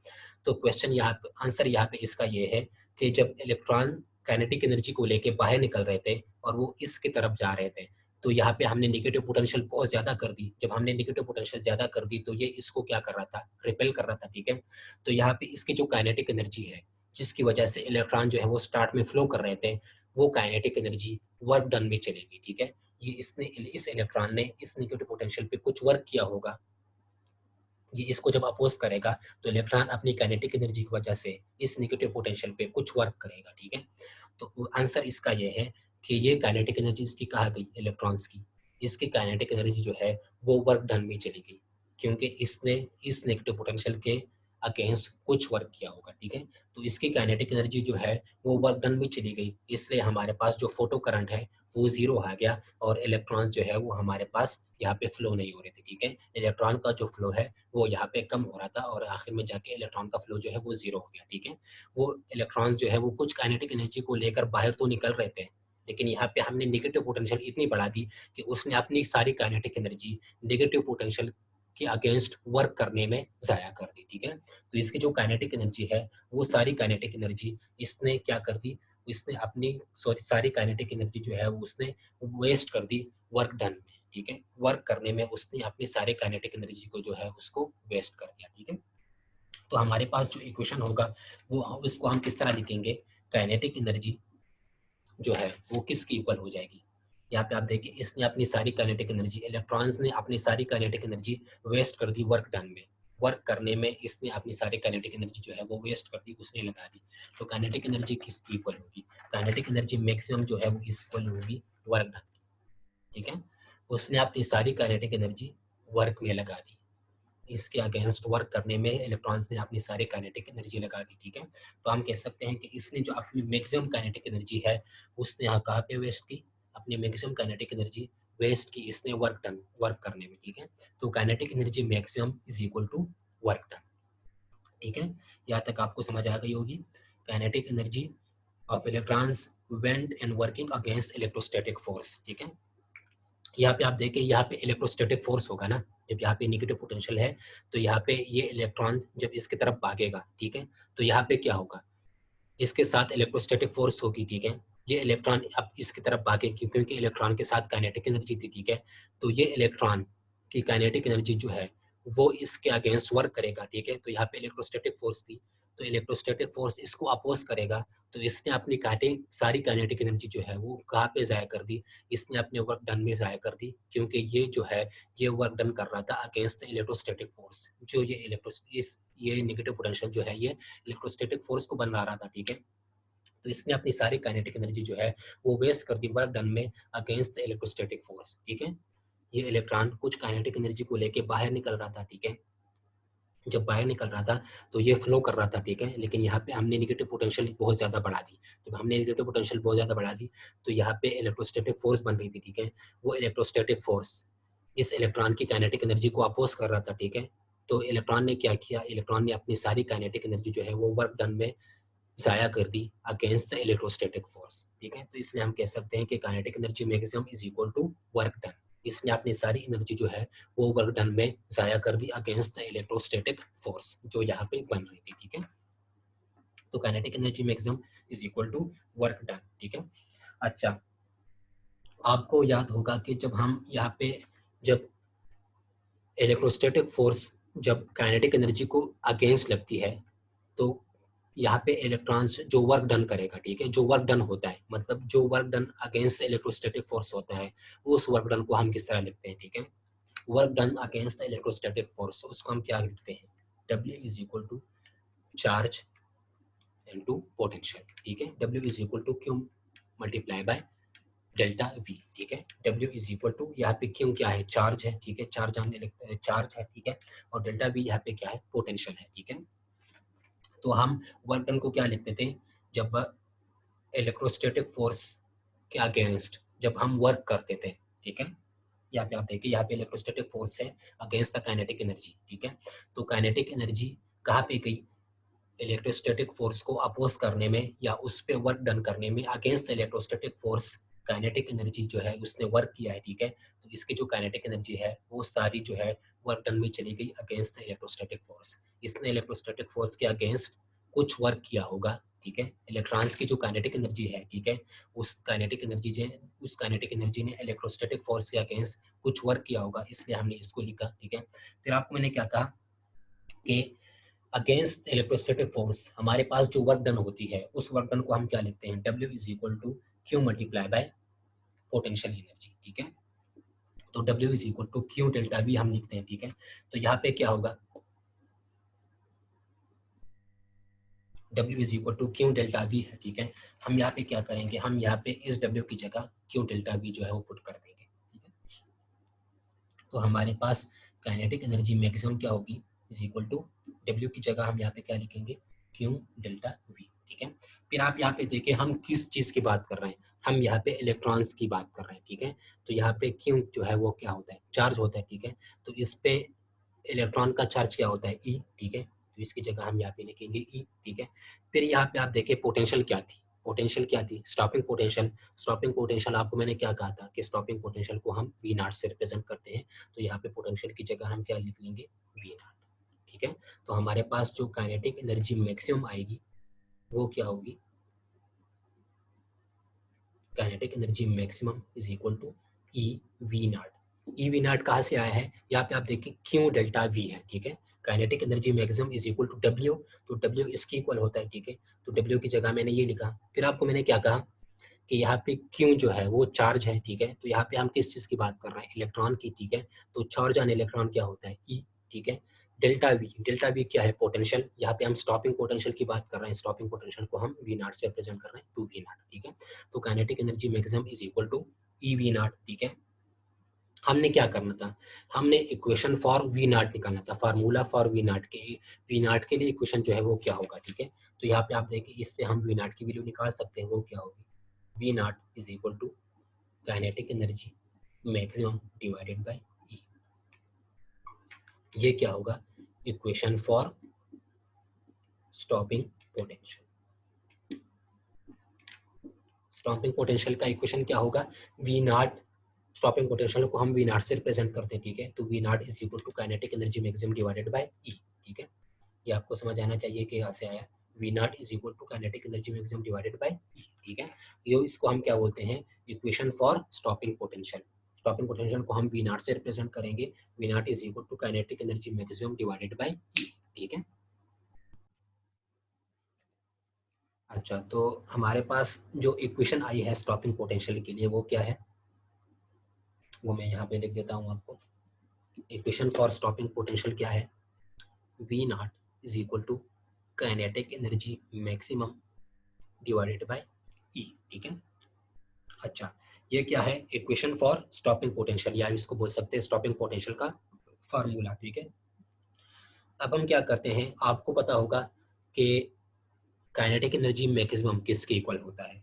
तो क्वेश्चन यहाँ पे, आंसर यहाँ पे इसका ये है कि जब इलेक्ट्रॉन काइनेटिक एनर्जी को लेके बाहर निकल रहे थे और वो इसकी तरफ जा रहे थे, तो यहाँ पे हमने नेगेटिव पोटेंशियल बहुत ज्यादा कर दी। जब हमने नेगेटिव पोटेंशियल ज्यादा कर दी तो ये इसको क्या कर रहा था, रिपेल कर रहा था। ठीक है, तो यहाँ पे इसकी जो काइनेटिक एनर्जी है जिसकी वजह से इलेक्ट्रॉन जो है वो स्टार्ट में फ्लो कर रहे थे, वो काइनेटिक एनर्जी वर्क डन में चलेगी। ठीक है, ये इसने, इस इलेक्ट्रॉन ने इस नेगेटिव पोटेंशियल पे कुछ वर्क किया होगा, ये इसको जब अपोज करेगा तो इलेक्ट्रॉन अपनी काइनेटिक एनर्जी की वजह से इस नेगेटिव पोटेंशियल पे कुछ वर्क करेगा। ठीक है, तो आंसर इसका ये है कि ये काइनेटिक एनर्जी इसकी कहा गई इलेक्ट्रॉन्स की, इसकी काइनेटिक एनर्जी जो है वो वर्क डन में चली गई, क्योंकि इसने इस नेगेटिव पोटेंशियल के अगेंस्ट कुछ वर्क किया होगा। ठीक है, तो इसकी काइनेटिक एनर्जी जो है वो वर्क डन में चली गई, इसलिए हमारे पास जो फोटो करंट है वो जीरो आ गया, और इलेक्ट्रॉन्स जो है वो हमारे पास यहाँ पे फ्लो नहीं हो रहे थे। ठीक है, इलेक्ट्रॉन का जो फ्लो है वो यहाँ पे कम हो रहा था, और आखिर में जाके इलेक्ट्रॉन का फ्लो जो है वो जीरो हो गया। ठीक है, वो इलेक्ट्रॉन्स जो है वो कुछ काइनेटिक एनर्जी को लेकर बाहर तो निकल रहे थे, लेकिन यहाँ पे हमने नेगेटिव पोटेंशियल इतनी बढ़ा दी कि उसने अपनी सारी काइनेटिक एनर्जी नेगेटिव पोटेंशियल के अगेंस्ट वर्क करने में जाया कर दी। ठीक है, तो इसकी जो काइनेटिक एनर्जी है वो सारी काइनेटिक एनर्जी इसने क्या कर दी, इसने अपनी सारी काइनेटिक एनर्जी जो है वो उसने वेस्ट कर दी वर्क डन में। ठीक है, वर्क करने में उसने अपनी सारे काइनेटिक एनर्जी को जो है उसको वेस्ट कर दिया। ठीक है, तो हमारे पास जो इक्वेशन होगा वो इसको हम किस तरह लिखेंगे, काइनेटिक एनर्जी जो है वो किसकी इक्वल हो जाएगी? यहाँ पे आप देखिए, इसने अपनी सारी काइनेटिक एनर्जी, इलेक्ट्रॉन्स ने अपनी सारी काइनेटिक एनर्जी वेस्ट कर दी वर्क डन में, वर्क करने में इसने अपनी सारी काइनेटिक एनर्जी जो है वो वेस्ट कर दी, उसने लगा दी। तो काइनेटिक एनर्जी किसकी इक्वल होगी? काइनेटिक एनर्जी मैक्सिमम जो है वो इक्वल होगी वर्क डन की। ठीक है, उसने अपनी सारी काइनेटिक एनर्जी वर्क में लगा दी, इसके अगेंस्ट वर्क करने में इलेक्ट्रॉन्स ने अपनी सारी काइनेटिक एनर्जी लगा दी। ठीक है, तो हम कह सकते हैं कि इसने जो अपनी मैक्सिमम काइनेटिक एनर्जी है उसने यहाँ कहाँ पे वेस्ट की, अपनी मैक्सिमम काइनेटिक एनर्जी वेस्ट की इसने वर्क करने में, ठीक है। तो kinetic energy maximum is equal to work done, ठीक है। यहाँ तक आपको समझ आ गई होगी। Kinetic energy of electrons went and working against electrostatic force, ठीक है। यहाँ पे आप देखें, यहाँ पे इलेक्ट्रोस्टैटिक फोर्स होगा ना, जब यहाँ पे नेगेटिव पोटेंशियल है तो यहाँ पे ये इलेक्ट्रॉन जब इसकी तरफ भागेगा, ठीक है, तो यहाँ पे क्या होगा, इसके साथ इलेक्ट्रोस्टैटिक फोर्स होगी, ठीक है। ये इलेक्ट्रॉन अब इसकी तरफ भागे क्योंकि इलेक्ट्रॉन के साथ काइनेटिक एनर्जी थी, ठीक है। तो ये इलेक्ट्रॉन की काइनेटिक एनर्जी जो है वो इसके अगेंस्ट वर्क करेगा, ठीक है। तो यहाँ पे इलेक्ट्रोस्टैटिक फोर्स थी, तो इलेक्ट्रोस्टैटिक फोर्स इसको अपोज करेगा, तो इसने अपनी सारी काइनेटिक एनर्जी जो है वो कहाँ पे ज़ाया कर दी, इसने अपने वर्क डन में ज़ाया कर दी, क्योंकि ये जो है ये वर्क डन कर रहा था अगेंस्ट इलेक्ट्रोस्टैटिक फोर्स, जो ये नेगेटिव पोटेंशियल जो है ये इलेक्ट्रोस्टैटिक फोर्स को बना रहा था, ठीक है। तो इसने अपनी सारी काइनेटिक एनर्जी जो है वो वेस्ट कर दी वर्क डन में अगेंस्ट द इलेक्ट्रोस्टैटिक फोर्स, ठीक है। ये इलेक्ट्रॉन कुछ काइनेटिक एनर्जी को लेके बाहर निकल रहा था, ठीक है। जब बाहर निकल रहा था तो ये फ्लो कर रहा था, ठीक है। लेकिन यहाँ पे हमने नेगेटिव पोटेंशियल बहुत ज़्यादा बढ़ा दी। जब हमने नेगेटिव पोटेंशियल बहुत ज़्यादा बढ़ा दी तो यहाँ पे इलेक्ट्रोस्टैटिक फोर्स बन रही थी, ठीक है। वो इलेक्ट्रोस्टैटिक फोर्स इस इलेक्ट्रॉन की काइनेटिक एनर्जी को अपोज कर रहा था, ठीक है। तो इलेक्ट्रॉन ने क्या किया, इलेक्ट्रॉन ने अपनी सारी काइनेटिक एनर्जी जो है वो वर्क डन में ज़ाया कर दी अगेंस्ट द इलेक्ट्रोस्टैटिक फोर्स, ठीक है। तो इसलिए हम कह सकते हैं कि kinetic energy maximum is equal to work done. इसने अपनी सारी एनर्जी जो है वो वर्क डन में ज़ाया कर दी अगेंस्ट द इलेक्ट्रोस्टैटिक फोर्स जो यहाँ पे बन रही थी, ठीक है। तो kinetic energy maximum is equal to work done, ठीक है। अच्छा, आपको याद होगा कि जब हम यहाँ पे जब इलेक्ट्रोस्टैटिक फोर्स जब काइनेटिक एनर्जी को अगेंस्ट लगती है तो यहाँ पे इलेक्ट्रॉन्स जो वर्क डन करेगा, ठीक है, जो वर्क डन होता है, मतलब जो work done against electrostatic force होता है, उस वर्क डन को हम किस तरह लिखते हैं, ठीक है। Work done against the electrostatic force, उसको हम क्या लिखते हैं, W is equal to charge into potential, ठीक है। W is equal to Q multiply by delta V, ठीक है। W इज इक्वल टू, यहाँ पे Q क्या है, चार्ज है, ठीक है, चार्ज है, ठीक है, और डेल्टा V यहाँ पे क्या है, पोटेंशियल है, ठीक है। तो हम वर्क डन को क्या लिखते थे, जब इलेक्ट्रोस्टैटिक फोर्स के अगेंस्ट जब हम वर्क करते थे, ठीक है। यहाँ पे आप देखिए, यहाँ पे इलेक्ट्रोस्टैटिक फोर्स है अगेंस्ट द काइनेटिक एनर्जी, ठीक है। तो काइनेटिक एनर्जी कहाँ पे गई, इलेक्ट्रोस्टैटिक फोर्स को अपोज करने में या उस पे वर्क डन करने में against electrostatic force kinetic energy जो है उसने वर्क किया है, ठीक है। तो इसकी जो काइनेटिक एनर्जी है वो सारी जो है वर्क डन में चली गई अगेंस्ट द इलेक्ट्रोस्टैटिक फोर्स। इसने इलेक्ट्रोस्टैटिक फोर्स के अगेंस्ट कुछ वर्क किया होगा, ठीक है। इलेक्ट्रॉन्स की जो काइनेटिक एनर्जी है, ठीक है, उस काइनेटिक एनर्जी ने इलेक्ट्रोस्टैटिक फोर्स के अगेंस्ट कुछ वर्क किया होगा, इसलिए हमने इसको लिखा, ठीक है। फिर आपको मैंने क्या कहा कि अगेंस्ट इलेक्ट्रोस्टैटिक फोर्स हमारे पास जो वर्क डन होती है उस वर्क डन को हम क्या लिखते हैं, W is equal to Q multiply by potential energy, ठीक है। तो W is equal to Q delta V हम लिखते हैं, ठीक है। तो यहाँ पे क्या होगा, W is equal to Q delta V है, ठीक है। हम यहाँ पे क्या करेंगे, हम यहाँ पे इस W की जगह Q डेल्टा V जो है वो पुट कर देंगे, ठीक है। तो हमारे पास काइनेटिक एनर्जी मैक्सिमम क्या होगी, इज इक्वल टू W की जगह हम यहाँ पे क्या लिखेंगे, Q डेल्टा V, ठीक है। फिर आप यहाँ पे देखिए हम किस चीज की बात कर रहे हैं, हम यहाँ पे इलेक्ट्रॉन्स की बात कर रहे हैं, ठीक है। तो यहाँ पे Q जो है वो क्या होता है, चार्ज होता है, ठीक है। तो इस पे इलेक्ट्रॉन का चार्ज क्या होता है, E, ठीक है। तो इसकी जगह हम यहाँ पे लिखेंगे E, ठीक है। फिर यहाँ पे आप देखिए पोटेंशियल क्या थी, पोटेंशियल क्या थी, स्टॉपिंग पोटेंशियल। स्टॉपिंग पोटेंशियल आपको मैंने क्या कहा था कि स्टॉपिंग पोटेंशियल को हम V नॉट से रिप्रेजेंट करते हैं। तो यहाँ पे पोटेंशियल की जगह हम क्या लिख लेंगे, V नॉट, ठीक है। तो हमारे पास जो काइनेटिक एनर्जी मैक्सिमम आएगी वो क्या होगी, kinetic energy maximum is equal to E V nought. E V nought कहाँ से आया है, यहाँ पे आप देखिए क्यू डेल्टा वी है, ठीक है। Kinetic energy maximum is equal to W, तो डब्ल्यू इसकी इक्वल होता है, ठीक है। तो डब्ल्यू की जगह मैंने ये लिखा। फिर आपको मैंने क्या कहा कि यहाँ पे क्यू जो है वो चार्ज है, ठीक है। तो यहाँ पे हम किस चीज की बात कर रहे हैं, इलेक्ट्रॉन की, ठीक है। तो चार्ज ऑन इलेक्ट्रॉन क्या होता है, ई, ठीक है। डेल्टा वी क्या है, पोटेंशियल। यहाँ पे हम स्टॉपिंग पोटेंशियल की बात कर रहे हैं, स्टॉपिंग पोटेंशियल को हम वी नॉट से रिप्रेजेंट कर रहे हैं, टू वी नॉट, ठीक है। तो kinetic energy maximum is equal to E V nought, ठीक है। हमने क्या करना था, हमने इक्वेशन फॉर वी नॉट निकालना था, फार्मूला फॉर वी नॉट के, वी नॉट के लिए इक्वेशन जो है वो क्या होगा, ठीक है। तो यहाँ पे आप देखिए इससे हम वी नॉट की वैल्यू निकाल सकते हैं, वो क्या होगी, V not is equal to kinetic energy maximum divided by e. ये क्या होगा? Equation for stopping potential. Stopping potential का इक्वेशन क्या होगा? वी नॉट, स्टॉपिंग पोटेंशियल को हम वी नॉट से रिप्रेजेंट करते हैं, ठीक है। तो V not is equal to kinetic energy maximum divided by e, ठीक है। ये आपको समझ आना चाहिए कि यहाँ से आया V not is equal to kinetic energy maximum divided by e, ठीक है। ये इसको हम क्या बोलते हैं? Equation for stopping potential. Stopping potential को हम वी नॉट से रिप्रेजेंट करेंगे, V not is equal to kinetic energy maximum divided by e, ठीक है। अच्छा, तो हमारे पास जो इक्वेशन आई है स्टॉपिंग पोटेंशियल के लिए वो क्या है? वो मैं यहाँ पे लिख देता हूँ आपको। इक्वेशन फॉर स्टॉपिंग पोटेंशियल क्या है? V not is equal to kinetic energy maximum divided by e, ठीक है। अच्छा, ये क्या है? इक्वेशन फॉर स्टॉपिंग पोटेंशियल, या इसको बोल सकते हैं स्टॉपिंग पोटेंशियल का फार्मूला, ठीक है। अब हम क्या करते हैं, आपको पता होगा कि काइनेटिक एनर्जी मैक्सिमम किसके इक्वल होता है?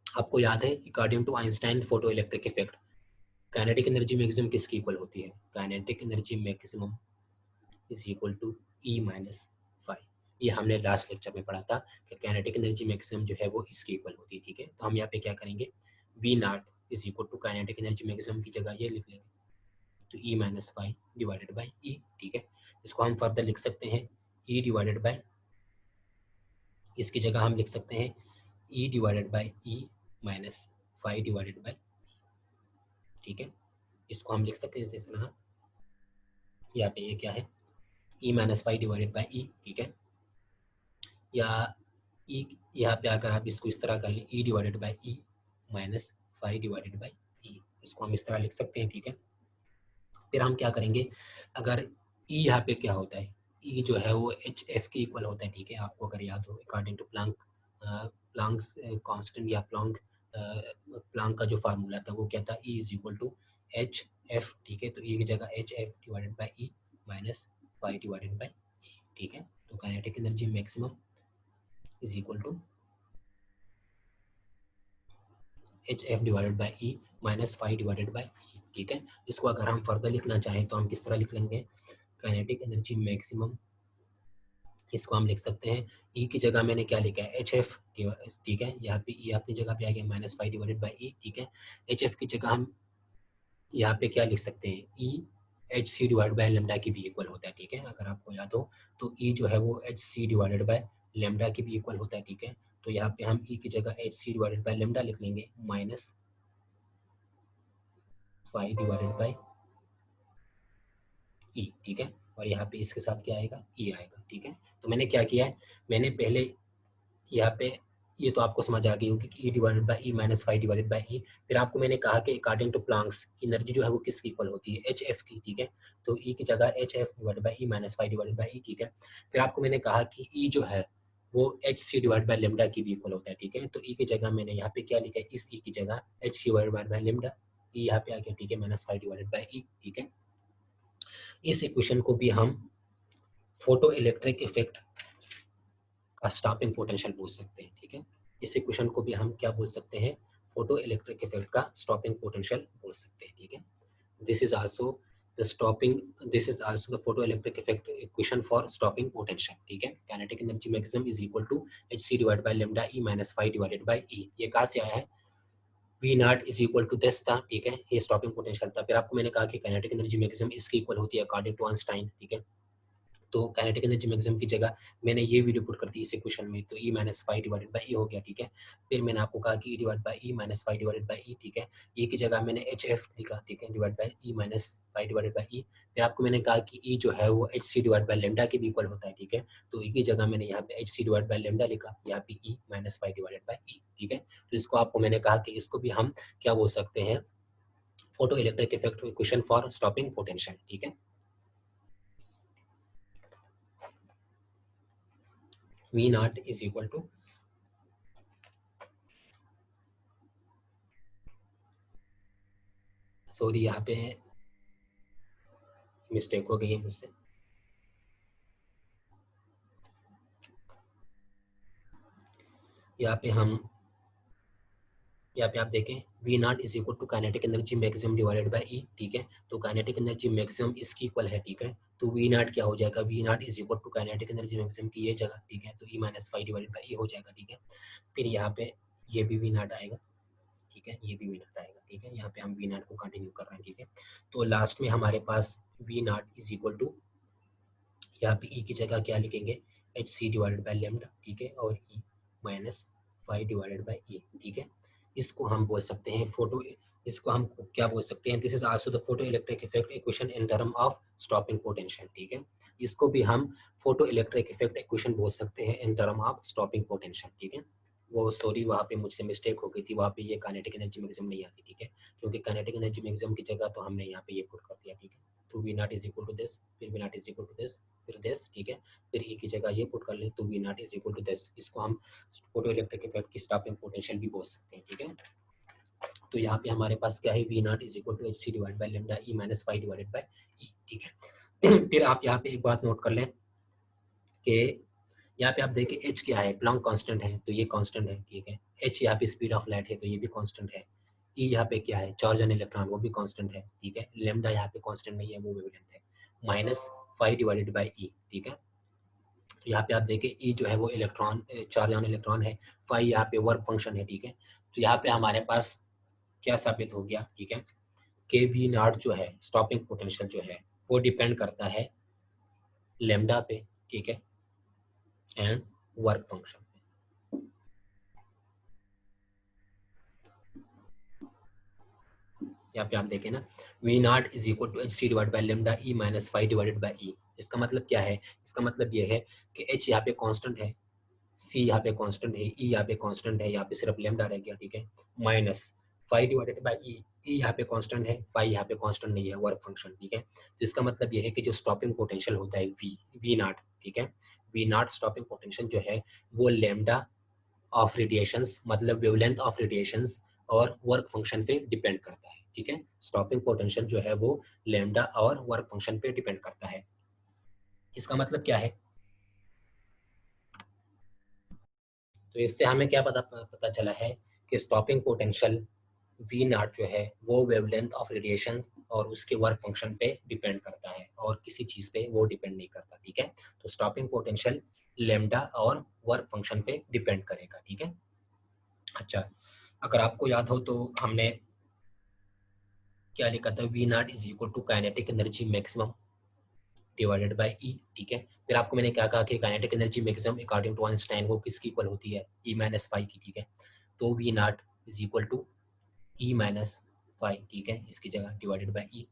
आपको याद है, according to Einstein photo electric effect, kinetic energy maximum किसकी इक्वल होती है? Kinetic energy maximum is equal to E minus phi. ये हमने लास्ट लेक्चर में पढ़ा था कि काइनेटिक एनर्जी मैक्सिमम जो है वो इसकी इक्वल होती है, ठीक है। तो हम यहाँ पे क्या करेंगे, V not is equal to kinetic energy maximum की जगह ये लिख लेंगे, तो E minus five divided by ई, ठीक है। इसको हम फर्दर लिख सकते हैं ई डिवाइडेड बाई, इसकी जगह हम लिख सकते हैं E divided by e minus five divided by, ठीक है। इसको हम लिख सकते हैं जैसे ना, यहाँ पे ये क्या है, ई माइनस फाइव डिवाइडेड बाई ई, ठीक है। या ई, यहाँ पे अगर आप इसको इस तरह कर लें, E divided by e minus five divided by e, इसको हम इस तरह लिख सकते हैं, ठीक है। फिर हम क्या करेंगे, अगर ई यहाँ पे क्या होता है, ई जो है वो एच एफ के इक्वल होता है, ठीक है। आपको अगर याद हो, according to Planck, Planck's constant या प्लांक का जो फार्मूला था वो क्या था, E is equal to h f, ठीक है। तो ई की जगह h f divided by e minus five divided by ई, ठीक है। तो kinetic energy maximum is equal to h f divided by e minus five divided by ई, ठीक है। इसको अगर हम फर्दर लिखना चाहें तो हम किस तरह लिख लेंगे, काइनेटिक एनर्जी मैक्सिमम, इसको हम लिख सकते हैं, ई की जगह मैंने क्या लिखा है, एच एफ, ठीक है। यहाँ पे ई अपनी जगह पे आ गया माइनस फाइव डिवाइडेड बाई ई, ठीक है। एच एफ की जगह हम यहाँ पे क्या लिख सकते हैं, E H C divide by lambda की भी इक्वल होता है, ठीक है। अगर आपको याद हो तो ई जो है वो H C divided by lambda की भी इक्वल होता है, ठीक है। तो यहाँ पे हम ई की जगह H C divided by lambda लिख लेंगे माइनस फाइव डिवाइडेड बाई ई, ठीक है। और यहाँ पे इसके साथ क्या आएगा, ई आएगा, ठीक है। तो मैंने क्या किया है, मैंने पहले यहाँ पे, ये तो आपको समझ आ गई होगी कि E divided by e minus five divided by e. फिर आपको मैंने कहा कि अकॉर्डिंग टू प्लांक्स एनर्जी जो है वो किसकी इक्वल होती है, एच एफ की, ठीक है। तो ई की जगह h f divided by e minus five divided by ई, ठीक है। फिर आपको मैंने कहा कि ई जो है वो H C divide by lambda की भी इक्वल होता है, ठीक है। तो ई की जगह मैंने यहाँ पे क्या लिखा है, इस ई की जगह H C divide by lambda, E यहाँ पे आ गया, ठीक है, माइनस फाइव डिवाइडेड बाई ई, ठीक है। इस इक्वेशन को भी हम फोटो इलेक्ट्रिक इफेक्ट का स्टॉपिंग पोटेंशियल बोल सकते हैं, ठीक है। इस इक्वेशन को भी हम क्या बोल सकते हैं, फोटो इलेक्ट्रिक इफेक्ट का स्टॉपिंग पोटेंशियल बोल सकते हैं, ठीक है। This is also the stopping, this is also the photo electric effect equation for stopping potential, ठीक है। Kinetic energy maximum is equal to h C divide by lambda e minus five divided by e. ये कहाँ से आया है, V not is equal to this था, ठीक है। ये स्टॉपिंग पोटेंशियल था। फिर आपको मैंने कहा कि काइनेटिक एनर्जी मैक्सिमम इसकी इक्वल होती है अकॉर्डिंग टू आइंस्टाइन, ठीक है। तो काइनेटिक एनर्जी मैक्सिमम की जगह मैंने ये वैल्यू पुट कर दी इस इक्वेशन में, तो E minus five divided by e हो गया, ठीक है। फिर मैंने आपको कहा कि E divide by e minus five divided by ई, ठीक है। ई की जगह मैंने एच एफ लिखा, ठीक है, divide by e minus five divided by e. फिर आपको मैंने कहा कि ई जो है वो H C divide by lambda के भी इक्वल होता है, ठीक है। तो ई की जगह मैंने यहाँ पे H C divide by lambda लिखा, यहाँ पे E minus five divided by ई, ठीक है। तो इसको आपको मैंने कहा कि इसको भी हम क्या बोल सकते हैं, photo electric effect equation for stopping potential, ठीक है। V not is equal to, sorry यहाँ पे मिस्टेक हो गई है मुझसे, यहाँ पे हम, यहाँ पे आप देखें V not is equal to kinetic energy maximum divided by e, ठीक है। तो काइनेटिक एनर्जी मैक्सिमम इसकी इक्वल है, ठीक है। तो वी नॉट क्या हो जाएगा, V not is equal to kinetic energy maximum की ये जगह, ठीक है, तो E minus five divided by e हो जाएगा, ठीक है। फिर यहाँ पे ये भी वी नॉट आएगा, ठीक है, ये भी वी नॉट आएगा, ठीक है। यहाँ पे हम वी नॉट को कंटिन्यू कर रहे हैं, ठीक है। तो लास्ट में हमारे पास V not is equal to, यहाँ पे ई की जगह क्या लिखेंगे, h C divided by lambda, ठीक है, और E minus five divided by ई, ठीक है। इसको हम बोल सकते हैं फोटो, इसको हम क्या बोल सकते हैं, this is also the photo electric effect equation in term of stopping potential, ठीक है। इसको भी हम फोटो इलेक्ट्रिक इफेक्ट इक्वेशन बोल सकते हैं in term of stopping potential, ठीक है। वो सॉरी वहाँ पे मुझसे मिस्टेक हो गई थी, वहाँ पे ये काइनेटिक एनर्जी मैक्सिमम नहीं आती, ठीक है, क्योंकि काइनेटिक एनर्जी मैक्सिमम की जगह तो हमने यहाँ पे ये पुट कर दिया, ठीक है। तो V not is equal to this, फिर V not is equal to this, फिर दिस, ठीक है। फिर ई की जगह ये पुट कर लें तो V not is equal to this. इसको हम फोटो इलेक्ट्रिक इफेक्ट की स्टॉपिंग पोटेंशियल भी बोल सकते हैं, ठीक है। तो यहाँ पे हमारे पास क्या है, V not is equal to h C divide by lambda e minus five divided by ई, ठीक है। फिर आप यहाँ पे एक बात नोट कर लें कि यहाँ पे आप देखिए एच क्या है, प्लॉन्क कांस्टेंट है, तो ये कांस्टेंट है, ठीक है। एच यहाँ पे स्पीड ऑफ लाइट है, तो ये भी कांस्टेंट है। ई यहाँ पे क्या है, चार्ज एंड इलेक्ट्रॉन, वो भी कांस्टेंट है, ठीक है। लेमडा यहाँ पे कांस्टेंट नहीं है, वो वेवलेंथ है, माइनस फाइव डिवाइडेड बाई ई, ठीक है। तो यहाँ पे आप देखिए ई जो है वो इलेक्ट्रॉन, चार्ज ऑन इलेक्ट्रॉन है, फाइव यहाँ पे वर्क फंक्शन है, ठीक है। तो यहाँ पे हमारे पास क्या साबित हो गया, ठीक है, के वी नॉट जो है स्टॉपिंग पोटेंशियल जो है वो डिपेंड करता है लेमडा पे, ठीक है, एंड वर्क फंक्शन पे। यहाँ पे आप देखें ना, V not is equal to h C divide by lambda e minus five divided by e. इसका मतलब क्या है, इसका मतलब ये है कि एच यहाँ पे कांस्टेंट है, सी यहाँ पे कांस्टेंट है, ई यहाँ पे कांस्टेंट है, यहाँ पे सिर्फ लेमडा रह गया, ठीक है, माइनस फाइव डिवाइडेड बाई ई। ई यहाँ पे कांस्टेंट है, फाइव यहाँ पे कांस्टेंट नहीं है, वर्क फंक्शन, ठीक है। तो इसका मतलब ये है कि जो स्टॉपिंग पोटेंशियल होता है वी, वी नॉट, ठीक है, वी नॉट स्टॉपिंग पोटेंशियल जो है वो लेमडा ऑफ रेडिएशंस, मतलब वेवलेंथ ऑफ रेडिएशंस और वर्क फंक्शन पे डिपेंड करता है, ठीक है। स्टॉपिंग पोटेंशियल जो है वो लेमडा और वर्क फंक्शन पे डिपेंड करता है। इसका मतलब क्या है, तो इससे हमें क्या पता चला है कि स्टॉपिंग पोटेंशियल वी नॉट जो है वो वेवलेंथ ऑफ रेडिएशन और उसके वर्क फंक्शन पे डिपेंड करता है और किसी चीज पे वो डिपेंड नहीं करता, ठीक है। तो स्टॉपिंग पोटेंशियल लेमडा और वर्क फंक्शन पे डिपेंड करेगा, ठीक है। अच्छा, अगर आपको याद हो तो हमने क्या लिखा था, V not is equal to kinetic energy maximum divided by e, ठीक है। फिर आपको मैंने क्या कहा कि kinetic energy maximum according to Einstein वो किसकी इक्वल होती है, ई माइनस फाइव की, ठीक है। तो V not is equal to E minus phi, ठीक है, इसकी जगह डिवाइडेड बाय ई।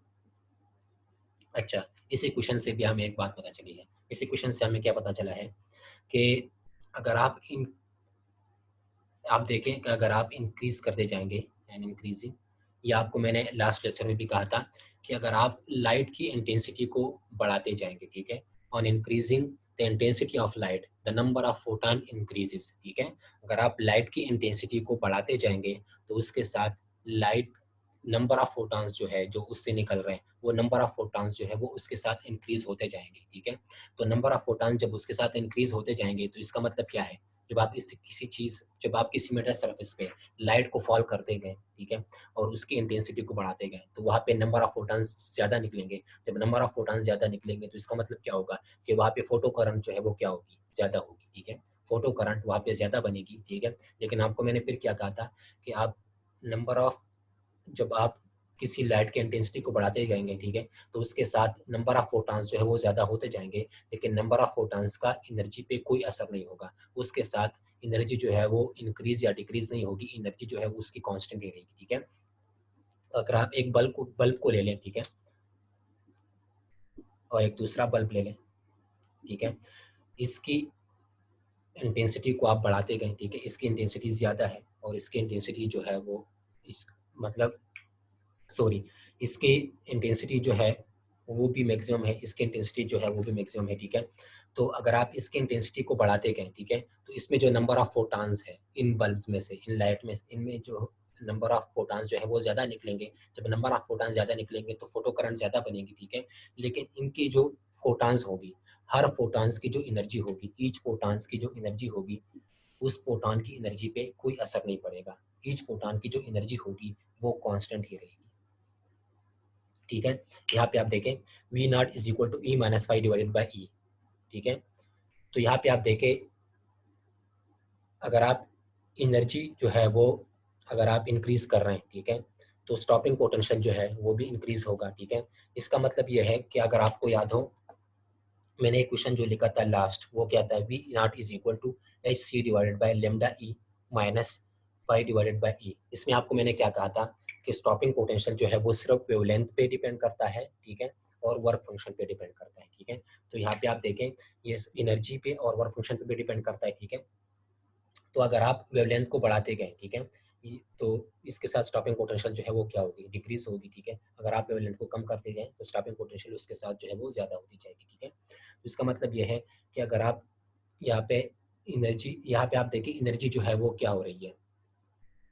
अच्छा, इस इक्वेशन से भी हमें एक बात पता चली है, इस इक्वेशन से हमें क्या पता चला है कि अगर आप देखें कि अगर आप इंक्रीज करते जाएंगे एंड इंक्रीजिंग, या आपको मैंने लास्ट लेक्चर में भी कहा था कि अगर आप लाइट की इंटेंसिटी को बढ़ाते जाएंगे, ठीक है, on increasing the intensity of light the number of photon increases, ठीक है। अगर आप लाइट की इंटेंसिटी को बढ़ाते जाएंगे तो उसके साथ लाइट नंबर ऑफ फोटॉन्स जो है जो उससे निकल रहे हैं वो नंबर ऑफ फोटॉन्स जो है वो उसके साथ इंक्रीज होते जाएंगे, ठीक है। तो नंबर ऑफ फोटॉन्स जब उसके साथ इंक्रीज होते जाएंगे तो इसका मतलब क्या है, जब आप किसी मेटल सरफेस पे लाइट को फॉल करते गए, ठीक है, और उसकी इंटेंसिटी को बढ़ाते गए तो वहाँ पे नंबर ऑफ फोटॉन्स ज्यादा निकलेंगे। जब नंबर ऑफ फोटॉन्स ज्यादा निकलेंगे तो इसका मतलब क्या होगा कि वहाँ पे फोटो करंट जो है वो क्या होगी, ज्यादा होगी, ठीक है। फोटो करंट वहाँ पे ज्यादा बनेगी, ठीक है। लेकिन आपको मैंने फिर क्या कहा था कि आप नंबर ऑफ जब आप किसी लाइट के इंटेंसिटी को बढ़ाते जाएंगे, ठीक है, तो उसके साथ नंबर ऑफ फोटॉन्स जो है वो ज्यादा होते जाएंगे, लेकिन नंबर ऑफ फोटॉन्स का एनर्जी पे कोई असर नहीं होगा। उसके साथ एनर्जी जो है वो इंक्रीज या डिक्रीज नहीं होगी, एनर्जी जो है उसकी कांस्टेंट ही रहेगी, ठीक है। अगर आप एक बल्ब को ले लें, ठीक है, और एक दूसरा बल्ब ले लें, ठीक है, इसकी इंटेंसिटी को आप बढ़ाते गए, ठीक है, इसकी इंटेंसिटी ज्यादा है और इसकी इंटेंसिटी जो है वो इस मतलब सॉरी इसकी इंटेंसिटी जो है वो भी मैक्सिमम है, इसकी इंटेंसिटी जो है वो भी मैक्सिमम है, ठीक है। तो अगर आप इसकी इंटेंसिटी को बढ़ाते गए, ठीक है, तो इसमें जो नंबर ऑफ फोटॉन्स है इन बल्ब्स में से, इन लाइट में, इनमें जो नंबर ऑफ फोटॉन्स जो है वो ज़्यादा निकलेंगे। जब नंबर ऑफ फोटॉन्स ज़्यादा निकलेंगे तो फोटो करंट ज़्यादा बनेगी, ठीक है। लेकिन इनकी जो फोटॉन्स होगी, हर फोटॉन्स की जो एनर्जी होगी, ईच फोटॉन्स की जो एनर्जी होगी उस फोटोन की एनर्जी पे कोई असर नहीं पड़ेगा। ईच फोटोन की जो एनर्जी होगी वो कांस्टेंट ही रहेगी, ठीक है। यहाँ पे आप देखें V not is equal to E minus five divided by ई, ठीक है। तो यहाँ पे आप देखें अगर आप एनर्जी जो है वो अगर आप इंक्रीज कर रहे हैं, ठीक है, तो स्टॉपिंग पोटेंशियल जो है वो भी इंक्रीज होगा, ठीक है। इसका मतलब ये है कि अगर आपको याद हो मैंने एक क्वेश्चन जो लिखा था लास्ट, वो क्या था, V not is equal to h C divided by lambda e minus five divided by e. इसमें आपको मैंने क्या कहा था कि स्टॉपिंग पोटेंशियल जो है वो सिर्फ वेवलेंथ पे डिपेंड करता है, ठीक है, और वर्क फंक्शन पे डिपेंड करता है, ठीक है। तो यहाँ पे आप देखें ये एनर्जी पे और वर्क फंक्शन पे भी डिपेंड करता है, ठीक है। तो अगर आप वेवलेंथ को बढ़ाते गए, ठीक है, तो इसके साथ स्टॉपिंग पोटेंशियल जो है वो क्या होगी, डिक्रीज होगी, ठीक है। अगर आप वेवलेंथ को कम करते गए तो स्टॉपिंग पोटेंशियल उसके साथ जो है वो ज़्यादा होती जाएगी, ठीक है। तो इसका मतलब ये है कि अगर आप यहाँ पे यहाँ पे आप देखिए एनर्जी जो है वो क्या हो रही है,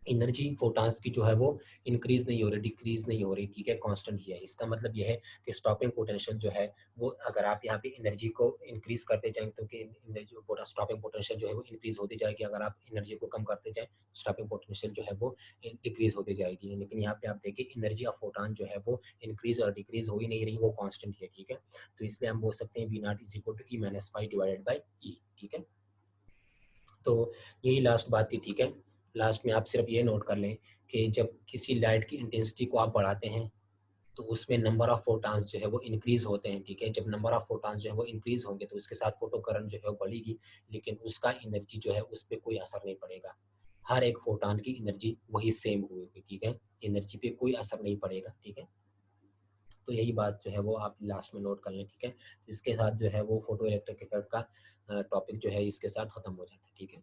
एनर्जी फोटॉन्स की जो है वो इंक्रीज नहीं हो रही, डिक्रीज नहीं हो रही, ठीक है, कांस्टेंट ही है। इसका मतलब ये है कि स्टॉपिंग पोटेंशियल जो है वो अगर आप यहाँ पे एनर्जी को इंक्रीज करते जाएं तो स्टॉपिंग पोटेंशियल जो है वो इंक्रीज होती जाएगी। अगर आप एनर्जी को कम करते जाएं स्टॉपिंग पोटेंशियल जो है वो डिक्रीज होती जाएगी। लेकिन यहाँ पे आप देखिए एनर्जी ऑफ फोटॉन जो है वो इंक्रीज और डिक्रीज हो ही नहीं रही, वो कॉन्स्टेंट है, ठीक है। तो इसलिए हम बोल सकते हैं V not is equal to E minus five divided by ई, ठीक है। तो यही लास्ट बात थी, ठीक है। लास्ट में आप सिर्फ ये नोट कर लें कि जब किसी लाइट की इंटेंसिटी को आप बढ़ाते हैं तो उसमें नंबर ऑफ फोटॉन्स जो है वो इंक्रीज होते हैं, ठीक है। जब नंबर ऑफ फोटॉन्स जो है वो इंक्रीज होंगे तो उसके साथ फोटो करंट जो है वो बढ़ेगी, लेकिन उसका एनर्जी जो है उस पर कोई असर नहीं पड़ेगा। हर एक फोटॉन की एनर्जी वही सेम होगी, ठीक है, एनर्जी पे कोई असर नहीं पड़ेगा, ठीक है। तो यही बात जो है वो आप लास्ट में नोट कर लें, ठीक है। इसके साथ जो है वो फोटो इलेक्ट्रिक इफेक्ट का टॉपिक जो है इसके साथ खत्म हो जाता है, ठीक है।